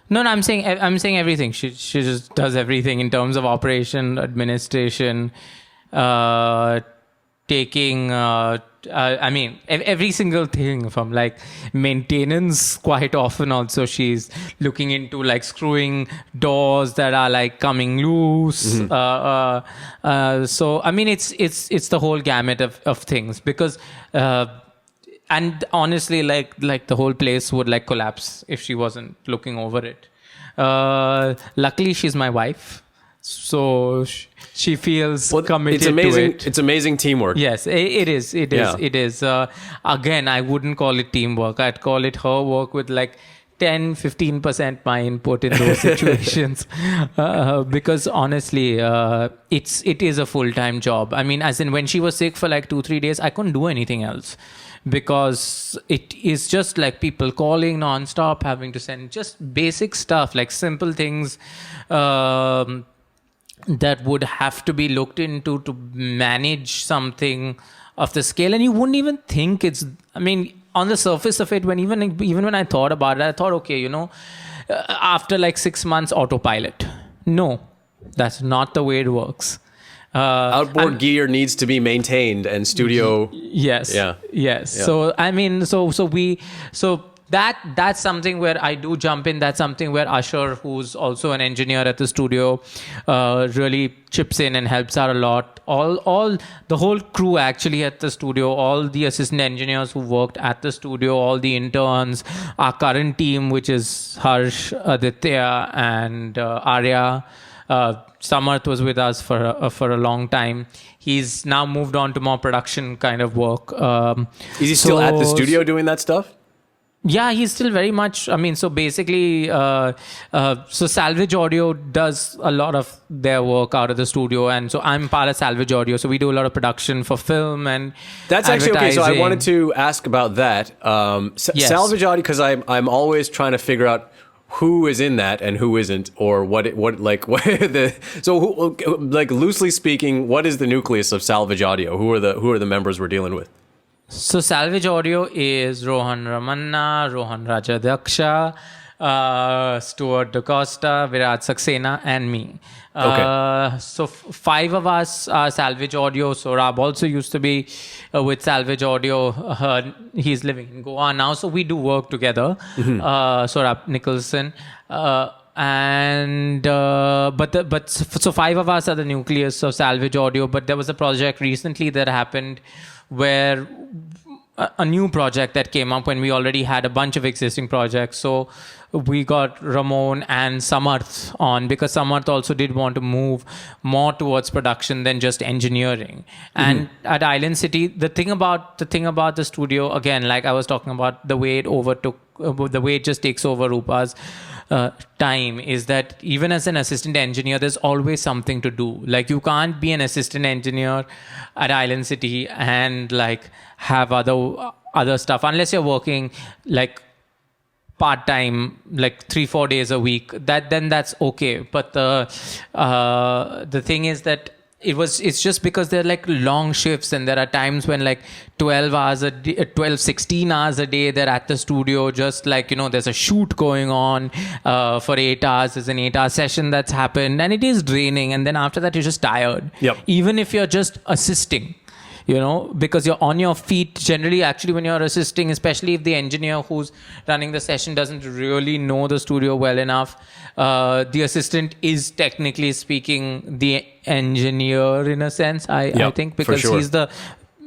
Speaker 2: No, I'm saying everything. She just does everything in terms of operation, administration, taking. Every single thing from like maintenance. Quite often, also she's looking into like screwing doors that are like coming loose. So I mean, it's the whole gamut of things, because. And honestly, like the whole place would like collapse if she wasn't looking over it. Luckily, she's my wife, so she feels committed
Speaker 1: It's amazing.
Speaker 2: to it.
Speaker 1: It's amazing teamwork.
Speaker 2: Yes, it is. It is.
Speaker 1: Yeah.
Speaker 2: It is. Again, I wouldn't call it teamwork. I'd call it her work with like 10-15% my input in those situations, because honestly, it is a full-time job. I mean, as in when she was sick for like 2-3 days, I couldn't do anything else, because it is just like people calling non-stop, having to send just basic stuff, like simple things that would have to be looked into to manage something of the scale. And you wouldn't even think it's, I mean, on the surface of it, even when I thought about it, I thought, okay, after like 6 months, autopilot. No, that's not the way it works.
Speaker 1: Outboard gear needs to be maintained, and studio.
Speaker 2: Yes.
Speaker 1: Yeah.
Speaker 2: Yes.
Speaker 1: Yeah.
Speaker 2: So I mean, so that's something where I do jump in. That's something where Usher, who's also an engineer at the studio, really chips in and helps out a lot. All the whole crew actually at the studio, all the assistant engineers who worked at the studio, all the interns, our current team, which is Harsh, Aditya, and Arya. Samarth was with us for a long time. He's now moved on to more production kind of work.
Speaker 1: Is he still at the studio doing that stuff?
Speaker 2: Yeah, he's still very much. I mean, so basically, so Salvage Audio does a lot of their work out of the studio, and so I'm part of Salvage Audio. So we do a lot of production for film and
Speaker 1: that's actually okay. So I wanted to ask about that.
Speaker 2: Yes.
Speaker 1: Salvage Audio, because I'm always trying to figure out who is in that and who isn't, or loosely speaking, what is the nucleus of Salvage Audio? Who are the members we're dealing with?
Speaker 2: So Salvage Audio is Rohan Ramanna, Rohan Rajadhaksha, Stuart DaCosta, Virat Saxena, and me.
Speaker 1: Okay.
Speaker 2: So five of us are Salvage Audio. So Rab also used to be with Salvage Audio. He's living in Goa now, so we do work together. So Rab Nicholson. So five of us are the nucleus of Salvage Audio. But there was a project recently that happened where a new project that came up when we already had a bunch of existing projects. So we got Ramon and Samarth on, because Samarth also did want to move more towards production than just engineering. And at Island City, the thing about the studio, again, like I was talking about, the way it just takes over Rupa's time, is that even as an assistant engineer, there's always something to do. Like, you can't be an assistant engineer at Island City and like have other stuff unless you're working like part-time, like 3-4 days a week. Then that's okay. But the thing is that it's just because they're like long shifts, and there are times when like 16 hours a day they're at the studio, just like, there's a shoot going on for 8 hours. There's an 8-hour session that's happened, and it is draining, and then after that you're just tired.
Speaker 1: Yep.
Speaker 2: Even if you're just assisting, because you're on your feet generally. Actually, when you're assisting, especially if the engineer who's running the session doesn't really know the studio well enough, the assistant is technically speaking the engineer in a sense, I think, because he's the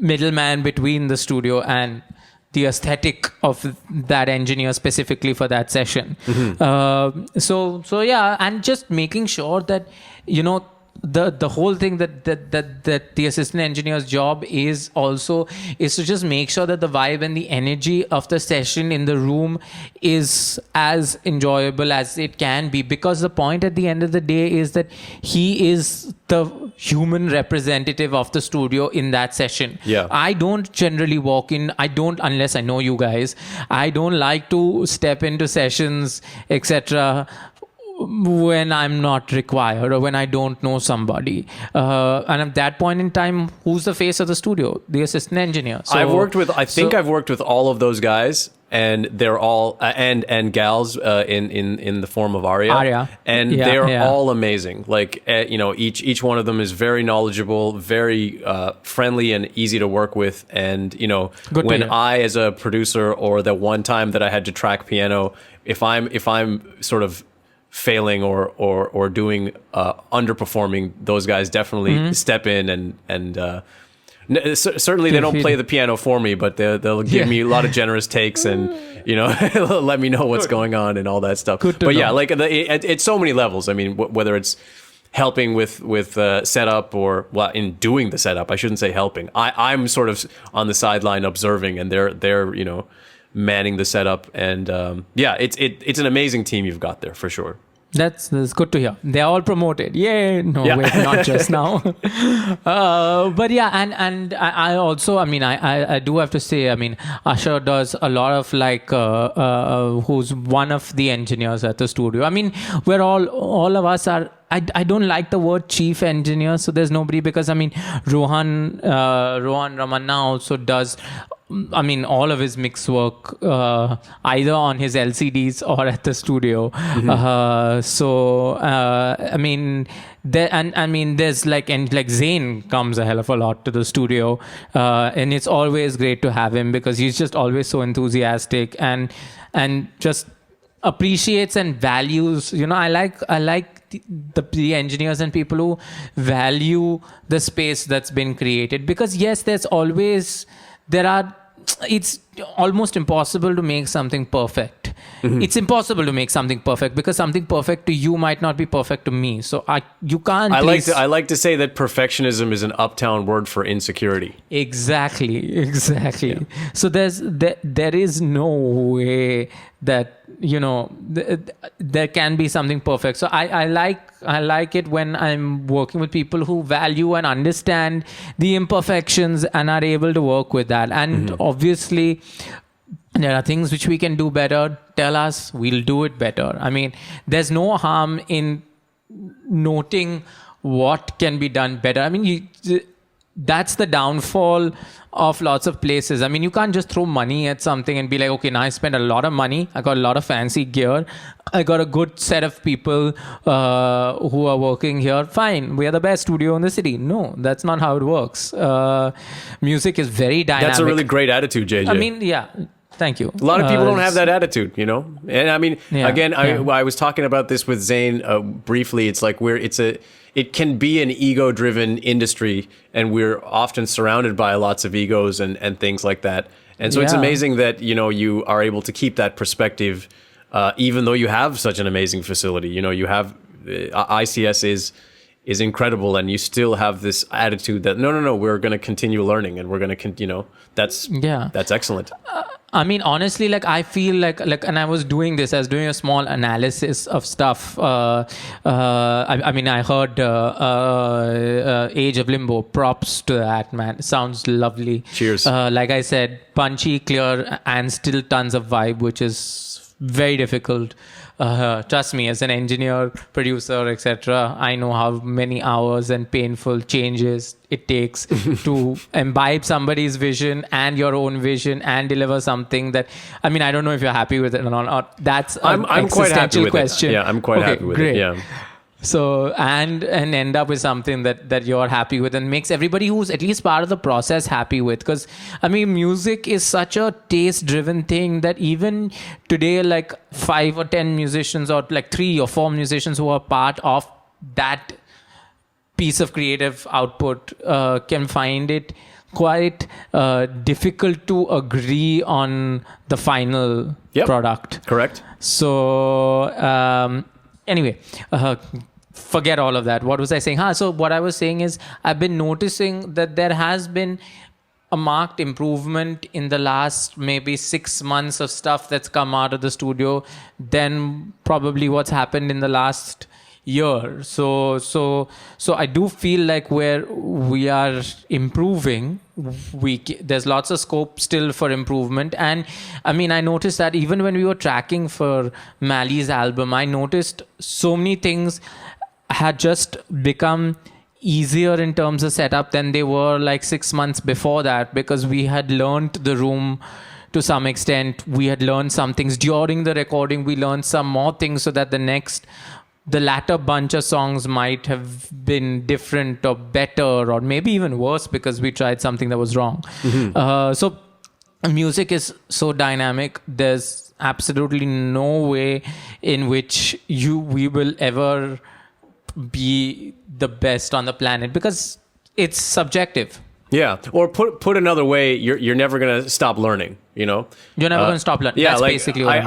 Speaker 2: middleman between the studio and the aesthetic of that engineer specifically for that session. So yeah, and just making sure that, the whole thing that the assistant engineer's job is to just make sure that the vibe and the energy of the session in the room is as enjoyable as it can be, because the point at the end of the day is that he is the human representative of the studio in that session. I don't generally walk in, unless I know you guys, I don't like to step into sessions, etc., when I'm not required or when I don't know somebody. And at that point in time, who's the face of the studio? The assistant engineer. So,
Speaker 1: I've worked with all of those guys, and they're all and gals in the form of Arya. And they're all amazing. Like, each one of them is very knowledgeable, very friendly and easy to work with. And when I, as a producer, or the one time that I had to track piano, if I'm sort of failing or doing underperforming, those guys definitely step in and certainly they don't play the piano for me, but they'll give me a lot of generous takes and let me know what's going on and all that stuff. But yeah, like it's so many levels. I mean, whether it's helping with setup, or in doing the setup, I shouldn't say helping. I'm sort of on the sideline observing, and they're manning the setup, and it's an amazing team you've got there for sure.
Speaker 2: That's good to hear. They're all promoted. Yay! No, wait, not just now. But yeah, and I also, I do have to say, Usher does a lot of who's one of the engineers at the studio. We're all of us are. I don't like the word chief engineer, so there's nobody, because Rohan Ramanna also does I mean, all of his mix work, either on his LCDs or at the studio. I mean, there's like Zayn comes a hell of a lot to the studio, and it's always great to have him because he's just always so enthusiastic and just appreciates and values. I like the engineers and people who value the space that's been created, because yes, it's almost impossible to make something perfect. It's impossible to make something perfect because something perfect to you might not be perfect to me. So you can't.
Speaker 1: I like to say that perfectionism is an uptown word for insecurity.
Speaker 2: Exactly. Yeah. So there is no way that there can be something perfect. So I like it when I'm working with people who value and understand the imperfections and are able to work with that. And obviously, there are things which we can do better. Tell us, we'll do it better. I mean, there's no harm in noting what can be done better. I mean, that's the downfall of lots of places. I mean, you can't just throw money at something and be like, okay, now I spent a lot of money. I got a lot of fancy gear. I got a good set of people who are working here. Fine, we are the best studio in the city. No, that's not how it works. Music is very dynamic.
Speaker 1: That's a really great attitude, JJ.
Speaker 2: I mean, yeah. Thank you.
Speaker 1: A lot of people don't have that attitude, And I mean, I was talking about this with Zayn briefly. It's like it can be an ego-driven industry, and we're often surrounded by lots of egos and things like that. And so it's amazing that you are able to keep that perspective, even though you have such an amazing facility. You have ICS is incredible, and you still have this attitude that no, we're going to continue learning, and we're going to that's excellent.
Speaker 2: I mean, honestly, like I feel like, and I was doing a small analysis of stuff. I mean, I heard Age of Limbo. Props to that, man. It sounds lovely.
Speaker 1: Cheers.
Speaker 2: Like I said, punchy, clear, and still tons of vibe, which is very difficult. Trust me, as an engineer, producer, etc., I know how many hours and painful changes it takes to imbibe somebody's vision and your own vision and deliver something that, I mean, I don't know if you're happy with it or not. That's an existential question.
Speaker 1: Yeah, I'm quite happy with it. Yeah.
Speaker 2: So, and end up with something that you're happy with and makes everybody who's at least part of the process happy with. Because, I mean, music is such a taste-driven thing that even today, like 5 or 10 musicians or like 3 or 4 musicians who are part of that piece of creative output can find it quite difficult to agree on the final product.
Speaker 1: Correct.
Speaker 2: So, anyway, forget all of that. What was I saying? So what I was saying is I've been noticing that there has been a marked improvement in the last maybe 6 months of stuff that's come out of the studio than probably what's happened in the last year. So I do feel like where we are improving, there's lots of scope still for improvement. And I mean, I noticed that even when we were tracking for Mali's album, I noticed so many things had just become easier in terms of setup than they were like 6 months before that, because we had learned the room to some extent. We had learned some things during the recording. We learned some more things so that the latter bunch of songs might have been different or better or maybe even worse because we tried something that was wrong. So music is so dynamic. There's absolutely no way in which we will ever be the best on the planet because it's subjective.
Speaker 1: Yeah, or put another way, you're never gonna stop learning. You're
Speaker 2: never gonna stop learning.
Speaker 1: Yeah,
Speaker 2: that's
Speaker 1: like,
Speaker 2: basically what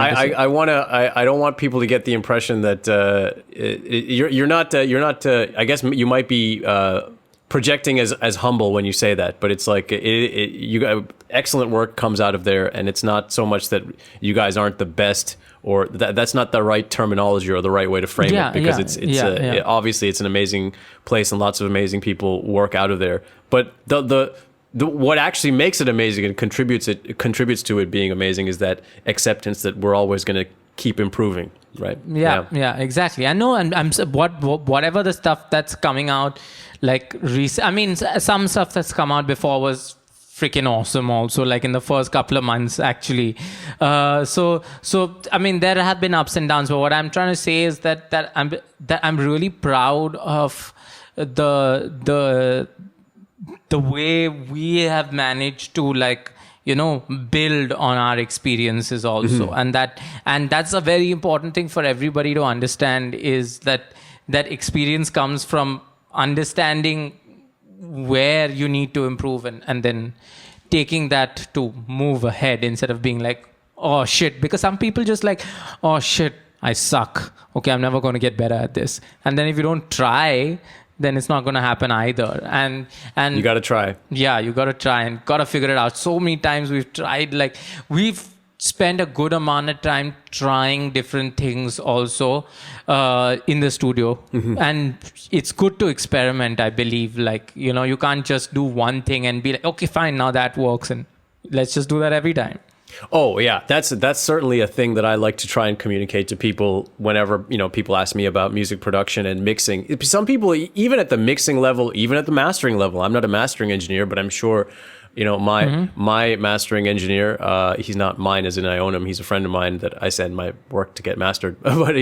Speaker 1: I don't want people to get the impression that you're not. I guess you might be projecting as humble when you say that, but it's like excellent work comes out of there, and it's not so much that you guys aren't the best. Or that's not the right terminology or the right way to frame it, because obviously it's an amazing place and lots of amazing people work out of there. But the what actually makes it amazing and contributes to it being amazing is that acceptance that we're always going to keep improving, right?
Speaker 2: Yeah, exactly. I know, and I'm whatever the stuff that's coming out, like I mean, some stuff that's come out before was freaking awesome also, like in the first couple of months actually. So I mean, there have been ups and downs, but what I'm trying to say is that I'm really proud of the way we have managed to, like, build on our experiences also. And that's a very important thing for everybody to understand, is that experience comes from understanding where you need to improve, and then taking that to move ahead, instead of being like, oh shit, because some people just like, oh shit, I suck, okay, I'm never going to get better at this. And then if you don't try, then it's not going to happen either. And
Speaker 1: you got to try.
Speaker 2: Yeah, you got to try and got to figure it out. So many times we've tried, like we've spent a good amount of time trying different things also in the studio. And it's good to experiment, I believe. Like, you can't just do one thing and be like, okay, fine, now that works, and let's just do that every time.
Speaker 1: Oh yeah, that's certainly a thing that I like to try and communicate to people whenever people ask me about music production and mixing. Some people, even at the mixing level, even at the mastering level, I'm not a mastering engineer, but I'm sure my mastering engineer, he's not mine as in I own him, he's a friend of mine that I send my work to get mastered. But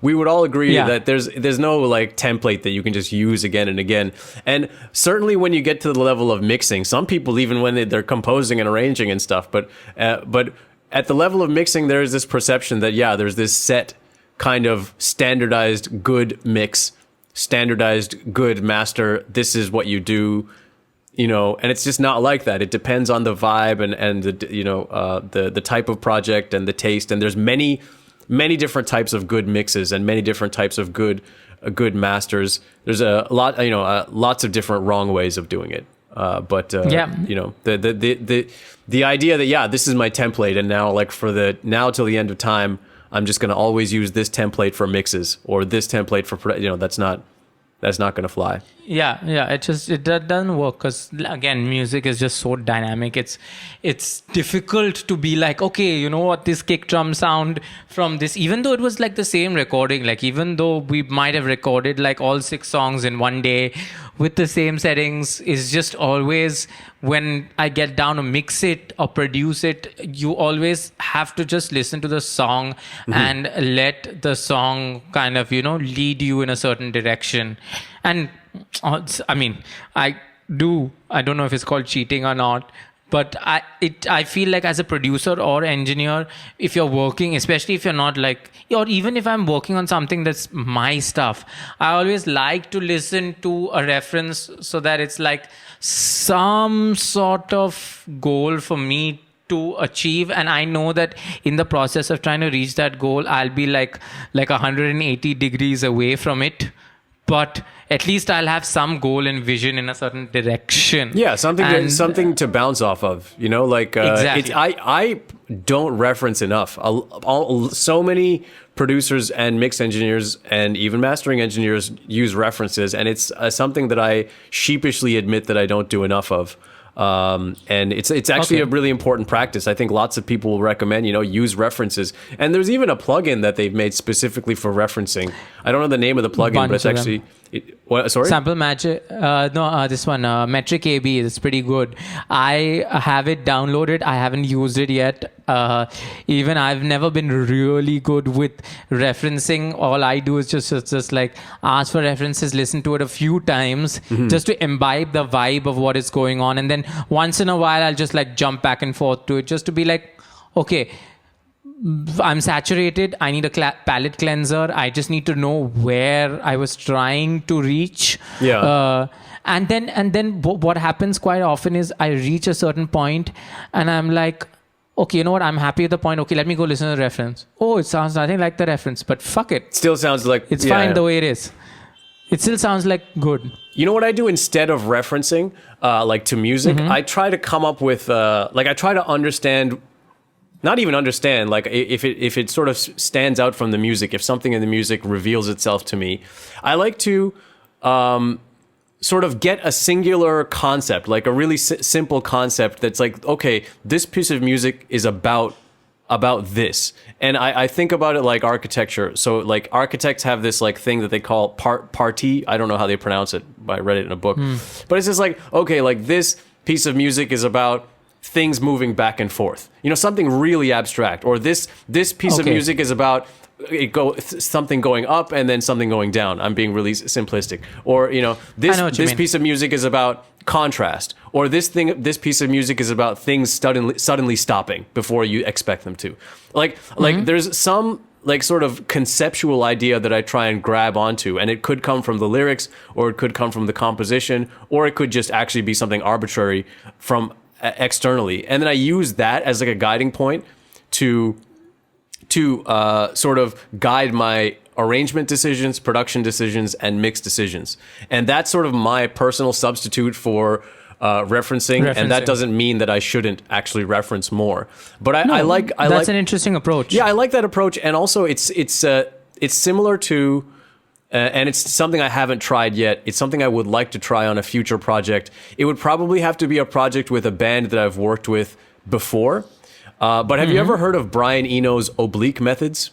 Speaker 1: we would all agree that there's no like template that you can just use again and again. And certainly when you get to the level of mixing, some people, even when they're composing and arranging and stuff, but at the level of mixing, there is this perception that there's this set kind of standardized good mix, standardized good master, this is what you do. And it's just not like that. It depends on the vibe and the type of project and the taste. And there's many different types of good mixes and many different types of good masters. There's a lot, lots of different wrong ways of doing it. The idea that this is my template, and now like now till the end of time, I'm just going to always use this template for mixes, or this template for that's not going to fly.
Speaker 2: Yeah, it doesn't work, because again, music is just so dynamic. It's difficult to be like, okay, you know what, this kick drum sound from this, even though it was like the same recording, like even though we might have recorded like all 6 songs in one day with the same settings, is just always, when I get down to mix it or produce it, you always have to just listen to the song and let the song kind of lead you in a certain direction. And I mean, I don't know if it's called cheating or not, but I feel like as a producer or engineer, if you're working, especially if you're not like, or even if I'm working on something that's my stuff, I always like to listen to a reference, so that it's like some sort of goal for me to achieve. And I know that in the process of trying to reach that goal, I'll be like 180 degrees away from it. But at least I'll have some goal and vision in a certain direction. Yeah,
Speaker 1: something to bounce off of. Exactly. I don't reference enough. So many producers and mix engineers and even mastering engineers use references, and it's something that I sheepishly admit that I don't do enough of. And it's actually a really important practice. I think lots of people will recommend, use references. And there's even a plugin that they've made specifically for referencing. I don't know the name of the plugin, but it's actually... Sorry?
Speaker 2: Sample Magic. This one, Metric AB, is pretty good. I have it downloaded. I haven't used it yet. Even I've never been really good with referencing. All I do is just like ask for references, listen to it a few times, just to imbibe the vibe of what is going on. And then once in a while, I'll just like jump back and forth to it, just to be like, okay, I'm saturated. I need a palette cleanser. I just need to know where I was trying to reach. And then what happens quite often is I reach a certain point and I'm like, okay, you know what? I'm happy with the point. Okay, let me go listen to the reference. Oh, it sounds nothing like the reference, but fuck it.
Speaker 1: Still sounds like...
Speaker 2: It's fine the way it is. It still sounds like good.
Speaker 1: You know what I do instead of referencing, like to music? I try to come up with, I try to understand... Not even understand, like if it sort of stands out from the music, if something in the music reveals itself to me, I like to sort of get a singular concept, like a really simple concept that's like, okay, this piece of music is about this. And I think about it like architecture. So like architects have this like thing that they call partie. I don't know how they pronounce it, but I read it in a book. But it's just like, okay, like this piece of music is about things moving back and forth. You know, something really abstract. Or this piece of music is about something going up and then something going down. I'm being really simplistic. Or, you know, this piece of music is about contrast. Or this piece of music is about things suddenly stopping before you expect them to. Like there's some like sort of conceptual idea that I try and grab onto, and it could come from the lyrics, or it could come from the composition, or it could just actually be something arbitrary from externally. And then I use that as like a guiding point to sort of guide my arrangement decisions, production decisions, and mix decisions. And that's sort of my personal substitute for referencing. And that doesn't mean that I shouldn't actually reference more. But I like
Speaker 2: an interesting approach.
Speaker 1: Yeah, I like that approach, and also it's similar to. And it's something I haven't tried yet. It's something I would like to try on a future project. It would probably have to be a project with a band that I've worked with before. But have you ever heard of Brian Eno's oblique methods?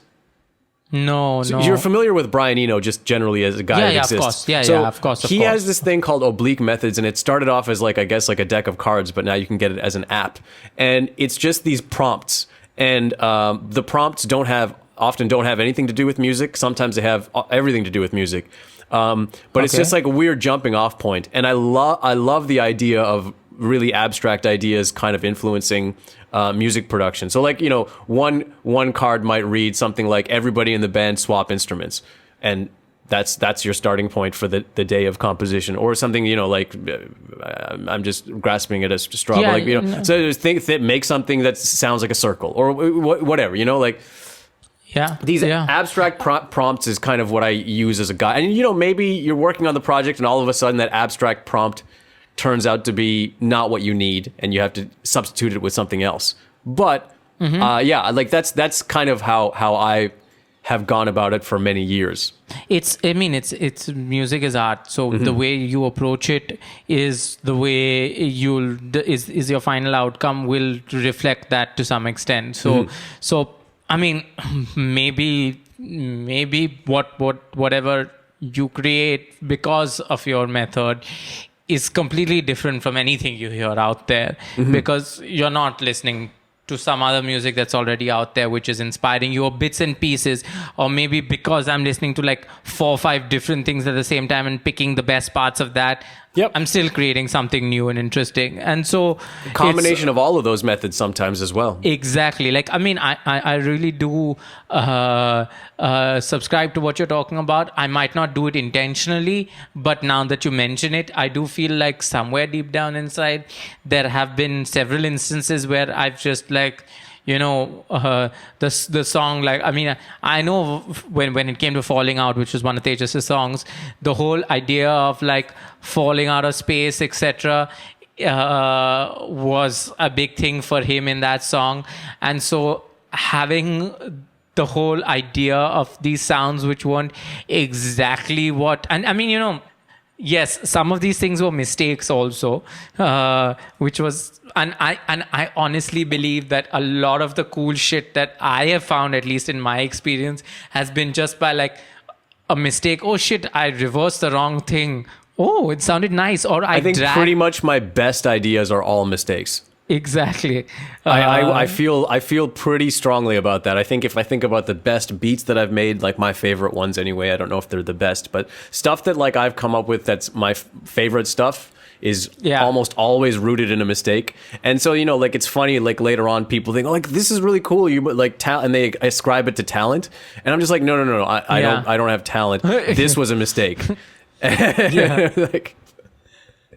Speaker 2: No.
Speaker 1: You're familiar with Brian Eno just generally as a guy that exists.
Speaker 2: Of course. Of course.
Speaker 1: He has this thing called oblique methods, and it started off as like, I guess, like a deck of cards, but now you can get it as an app. And it's just these prompts. And the prompts often don't have anything to do with music. Sometimes they have everything to do with music. But it's just like a weird jumping off point. And I love the idea of really abstract ideas kind of influencing music production. So like, you know, one card might read something like everybody in the band swap instruments. And that's your starting point for the day of composition, or something, you know, like I'm just grasping at a straw, but like, you know, so make something that sounds like a circle or whatever, you know, like, these abstract prompts is kind of what I use as a guide. And, you know, maybe you're working on the project and all of a sudden that abstract prompt turns out to be not what you need and you have to substitute it with something else. But, like that's kind of how I have gone about it for many years.
Speaker 2: It's music is art. So the way you approach it is the way is your final outcome will reflect that to some extent. So I mean, maybe whatever you create because of your method is completely different from anything you hear out there, because you're not listening to some other music that's already out there, which is inspiring you, or bits and pieces, or maybe because I'm listening to like 4 or 5 different things at the same time and picking the best parts of that. I'm still creating something new and interesting. And so
Speaker 1: a combination of all of those methods sometimes as well.
Speaker 2: Exactly. Like, I mean, I really do subscribe to what you're talking about. I might not do it intentionally, but now that you mention it, I do feel like somewhere deep down inside, there have been several instances where I've just like, you know, the song, like, I mean, I know when it came to Falling Out, which was one of Tejas' songs, the whole idea of like falling out of space, etc., was a big thing for him in that song. And so having the whole idea of these sounds which weren't exactly what, and I mean, you know, yes, some of these things were mistakes also, which was, and I honestly believe that a lot of the cool shit that I have found, at least in my experience, has been just by like a mistake. Oh shit, I reversed the wrong thing. Oh, it sounded nice. Or I think
Speaker 1: pretty much my best ideas are all mistakes.
Speaker 2: Exactly.
Speaker 1: I feel pretty strongly about that. I think if I think about the best beats that I've made, like my favorite ones anyway, I don't know if they're the best, but stuff that like I've come up with that's my favorite stuff is almost always rooted in a mistake. And so, you know, like it's funny, like later on people think, oh, like this is really cool, you like and they ascribe it to talent, and I'm just like, no, I don't have talent. This was a mistake. Like,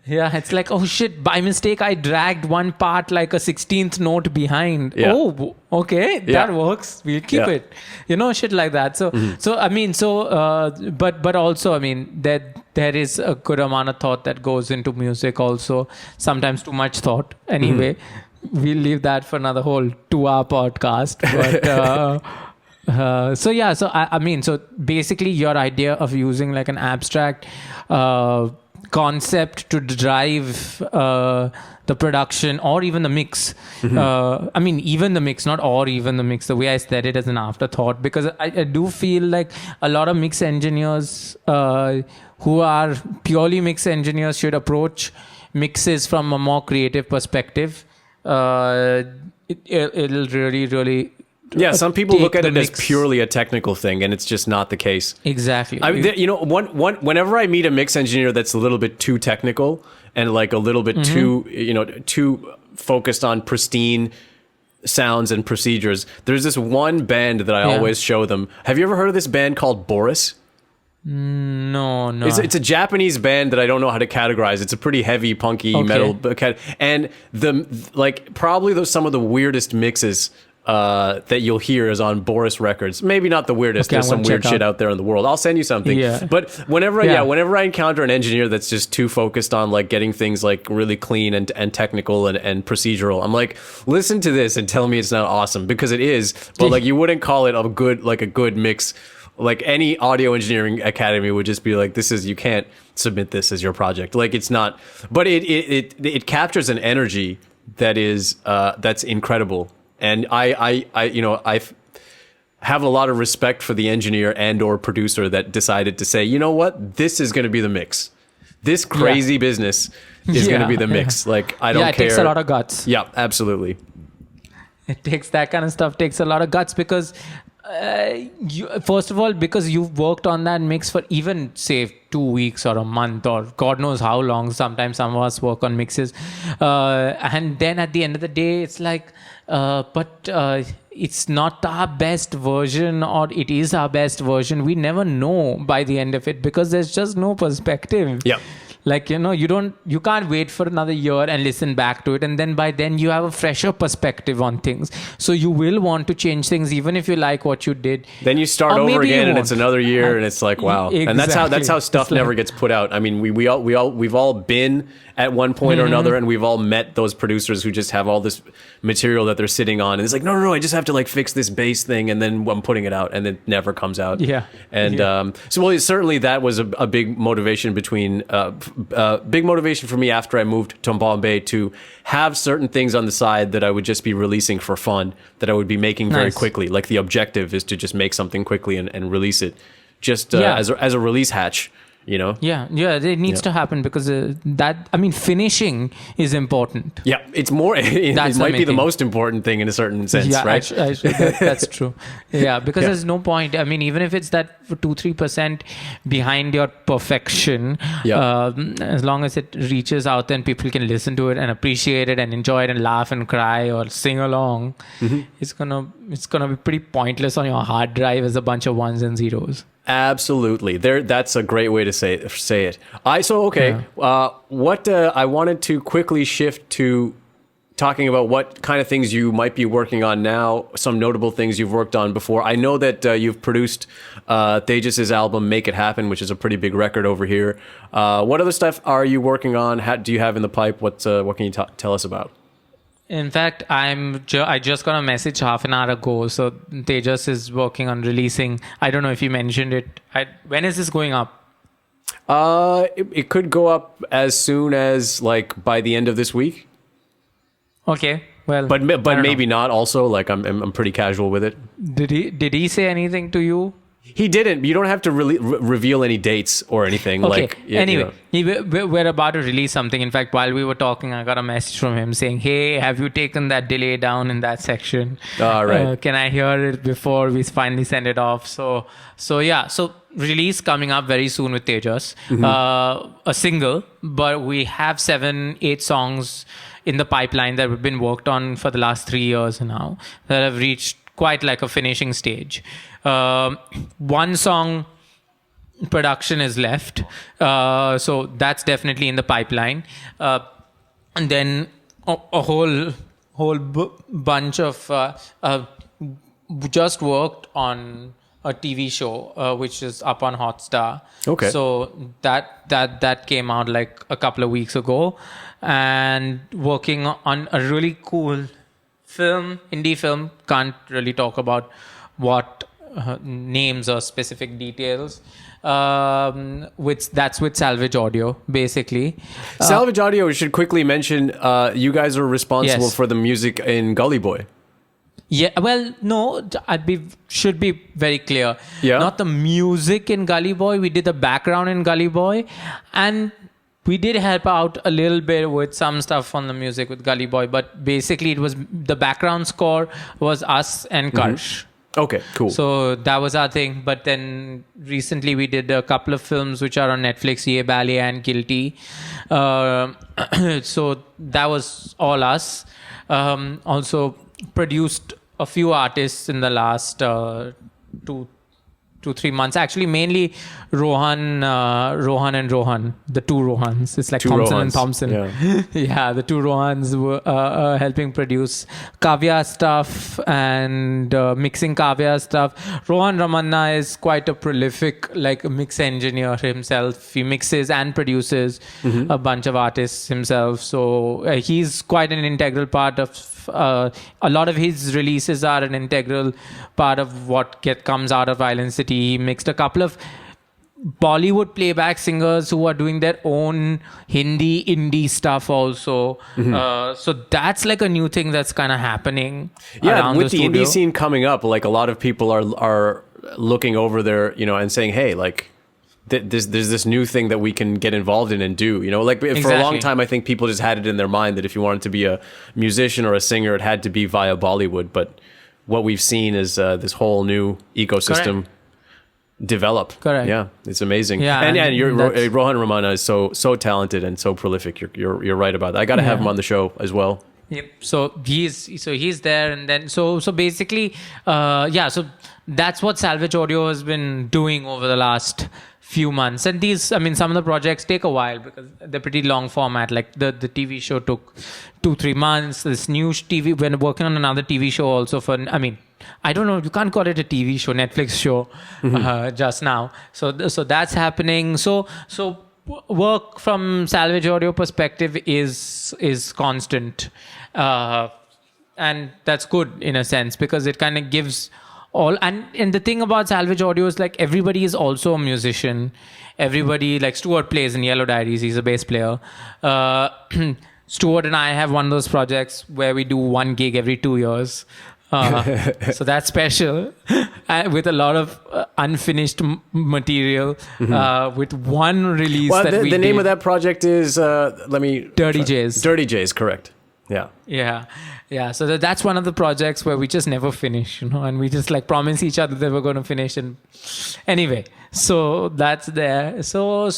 Speaker 2: yeah, it's like, oh shit, by mistake I dragged one part like a 16th note behind. Oh, okay, that works. We'll keep it. You know, shit like that. So I mean, but also, I mean, there is a good amount of thought that goes into music also. Sometimes too much thought. Anyway, we'll leave that for another whole 2-hour podcast. But so I mean, so basically your idea of using like an abstract concept to drive the production or even the mix. I mean, even the mix, not or even the mix, the way I said it as an afterthought, because I do feel like a lot of mix engineers who are purely mix engineers should approach mixes from a more creative perspective, it'll really
Speaker 1: Yeah, some people
Speaker 2: take
Speaker 1: look at
Speaker 2: the
Speaker 1: it
Speaker 2: mix.
Speaker 1: as purely a technical thing, and it's just not the case.
Speaker 2: Exactly.
Speaker 1: I mean, whenever I meet a mix engineer that's a little bit too technical and like a little bit too focused on pristine sounds and procedures, there's this one band that I always show them. Have you ever heard of this band called Boris?
Speaker 2: No.
Speaker 1: It's a Japanese band that I don't know how to categorize. It's a pretty heavy, punky metal, and probably some of the weirdest mixes that you'll hear is on Boris Records. Maybe not the weirdest. There's some weird shit out there in the world. I'll send you something.
Speaker 2: Yeah.
Speaker 1: But whenever I encounter an engineer that's just too focused on like getting things like really clean and technical and procedural, I'm like, listen to this and tell me it's not awesome, because it is. But like, you wouldn't call it a good mix. Like any audio engineering academy would just be like, you can't submit this as your project. Like, it's not. But it captures an energy that is that's incredible. And I have a lot of respect for the engineer and or producer that decided to say, you know what, this is going to be the mix. This crazy business is going to be the mix. Like, I don't care.
Speaker 2: It takes a lot of guts.
Speaker 1: Yeah, absolutely.
Speaker 2: It takes that kind of stuff. Takes a lot of guts because, first of all, because you've worked on that mix for even say 2 weeks or a month or God knows how long. Sometimes some of us work on mixes, and then at the end of the day, it's like, it's not our best version, or it is our best version. We never know by the end of it because there's just no perspective.
Speaker 1: Yeah.
Speaker 2: Like, you can't wait for another year and listen back to it. And then by then you have a fresher perspective on things. So you will want to change things even if you like what you did.
Speaker 1: Then you start over again and it's another year and it's like, wow.
Speaker 2: Exactly.
Speaker 1: And that's how stuff never gets put out. I mean, we've all been at one point or another, and we've all met those producers who just have all this material that they're sitting on. And it's like, no, I just have to like fix this bass thing, and then I'm putting it out, and it never comes out.
Speaker 2: Yeah.
Speaker 1: And certainly that was a big motivation big motivation for me after I moved to Bombay, to have certain things on the side that I would just be releasing for fun, that I would be making very quickly. Like, the objective is to just make something quickly and release it just as a release hatch.
Speaker 2: It needs to happen because finishing is important.
Speaker 1: Yeah, it's more. It might be the most important thing in a certain sense, right?
Speaker 2: That's true. Yeah, because there's no point. I mean, even if it's that 2-3% behind your perfection, as long as it reaches out, then people can listen to it and appreciate it and enjoy it and laugh and cry or sing along. It's gonna be pretty pointless on your hard drive as a bunch of ones and zeros.
Speaker 1: Absolutely. That's a great way to say it. I wanted to quickly shift to talking about what kind of things you might be working on now, some notable things you've worked on before. I know that you've produced Tejas' album Make It Happen, which is a pretty big record over here. What other stuff are you working on? Do you have in the pipe? What can you tell us about?
Speaker 2: In fact, I just got a message half an hour ago. So Tejas is working on releasing. I don't know if you mentioned it. When is this going up?
Speaker 1: It could go up as soon as like by the end of this week.
Speaker 2: Okay, well,
Speaker 1: but maybe not. Also, like I'm pretty casual with it.
Speaker 2: Did he say anything to you?
Speaker 1: He didn't. You don't have to reveal any dates or anything.
Speaker 2: Okay. We're about to release something. In fact, while we were talking, I got a message from him saying, "Hey, have you taken that delay down in that section?
Speaker 1: Right.
Speaker 2: Can I hear it before we finally send it off?" So release coming up very soon with Tejas. A single, but we have 7-8 songs in the pipeline that have been worked on for the last 3 years now that have reached quite like a finishing stage. One song production is left, so that's definitely in the pipeline, and then a whole bunch of just worked on a TV show which is up on Hotstar.
Speaker 1: Okay.
Speaker 2: So that came out like a couple of weeks ago, and working on a really cool indie film. Can't really talk about what names or specific details. That's with Salvage Audio, basically.
Speaker 1: Salvage Audio, we should quickly mention, you guys are responsible for the music in Gully Boy.
Speaker 2: Yeah, well, no, should be very clear.
Speaker 1: Yeah.
Speaker 2: Not the music in Gully Boy. We did the background in Gully Boy, and we did help out a little bit with some stuff on the music with Gully Boy, but basically it was the background score was us and Karsh.
Speaker 1: Okay, cool.
Speaker 2: So that was our thing. But then recently we did a couple of films which are on Netflix, Ye Ballet and Guilty. So that was all us. Also produced a few artists in the last 2-3 months. Actually, mainly Rohan and Rohan, the two Rohans. It's like
Speaker 1: Two
Speaker 2: Thompson
Speaker 1: Rohans.
Speaker 2: and Thompson.
Speaker 1: Yeah.
Speaker 2: Yeah, the two Rohans were helping produce Kavya stuff and mixing Kavya stuff. Rohan Ramanna is quite a prolific mix engineer himself. He mixes and produces a bunch of artists himself. So he's quite an integral part of a lot of his releases are an integral part of what comes out of Island City. He mixed a couple of Bollywood playback singers who are doing their own Hindi indie stuff also. So that's like a new thing that's kind of happening.
Speaker 1: Yeah,
Speaker 2: around
Speaker 1: with the
Speaker 2: studio.
Speaker 1: indie scene coming up, like a lot of people are looking over there, and saying, hey, like there's this new thing that we can get involved in and do, for a long
Speaker 2: Exactly.
Speaker 1: time I think people just had it in their mind that if you wanted to be a musician or a singer, it had to be via Bollywood. But what we've seen is this whole new ecosystem develop.
Speaker 2: Correct.
Speaker 1: Yeah, it's amazing.
Speaker 2: Yeah,
Speaker 1: and
Speaker 2: and
Speaker 1: Rohan Ramana is so talented and so prolific. You're right about that. I got to have him on the show as well.
Speaker 2: Yep. So he's there, and then so basically, so that's what Salvage Audio has been doing over the last few months. And some of the projects take a while because they're pretty long format. Like the TV show took 2-3 months. This new TV, we're working on another TV show also I don't know, you can't call it a TV show, Netflix show just now. So that's happening. So work from Salvage Audio perspective is constant. And that's good in a sense because it kind of gives all, and the thing about Salvage Audio is like everybody is also a musician. Everybody, like Stuart plays in Yellow Diaries, he's a bass player. Stuart and I have one of those projects where we do one gig every 2 years. So that's special with a lot of unfinished material with one release that we
Speaker 1: the name
Speaker 2: did.
Speaker 1: of that project is
Speaker 2: Dirty J's.
Speaker 1: Dirty J's, correct.
Speaker 2: Yeah. So that's one of the projects where we just never finish, and we just promise each other that we're going to finish. And anyway, so that's there. So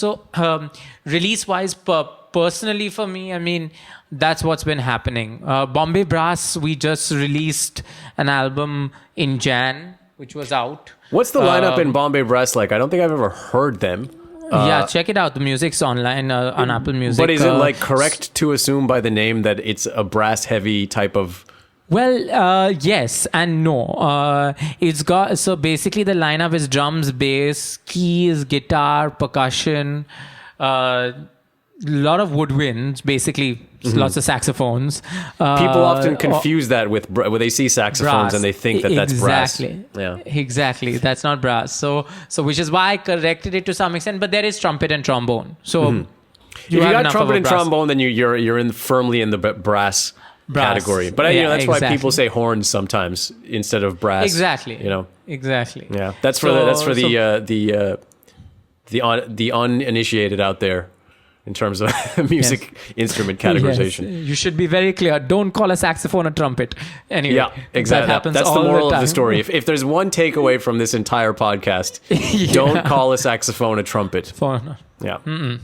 Speaker 2: release wise, personally for me, that's what's been happening. Bombay Brass, we just released an album in Jan, which was out.
Speaker 1: What's the lineup in Bombay Brass like? I don't think I've ever heard them.
Speaker 2: Check it out. The music's online on Apple Music.
Speaker 1: But is it correct to assume by the name that it's a brass heavy type of?
Speaker 2: Well, yes and no. It's got, so basically the lineup is drums, bass, keys, guitar, percussion, lot of woodwinds, basically lots of saxophones.
Speaker 1: People often confuse that with when they see saxophones
Speaker 2: brass.
Speaker 1: and they think that that's brass. Yeah.
Speaker 2: Exactly. That's not brass. So which is why I corrected it to some extent. But there is trumpet and trombone. So
Speaker 1: If you
Speaker 2: have
Speaker 1: got
Speaker 2: enough
Speaker 1: trumpet
Speaker 2: of a
Speaker 1: and
Speaker 2: brass.
Speaker 1: trombone, then you're firmly in the brass category. But that's why people say horns sometimes instead of brass.
Speaker 2: Exactly.
Speaker 1: Exactly.
Speaker 2: Exactly.
Speaker 1: Yeah. That's for the uninitiated out there. In terms of music instrument categorization.
Speaker 2: Yes. You should be very clear. Don't call a saxophone a trumpet. Anyway,
Speaker 1: yeah, exactly.
Speaker 2: That happens
Speaker 1: That's
Speaker 2: all
Speaker 1: the moral
Speaker 2: time.
Speaker 1: of the story. If there's one takeaway from this entire podcast, don't call a saxophone a trumpet. Yeah. No,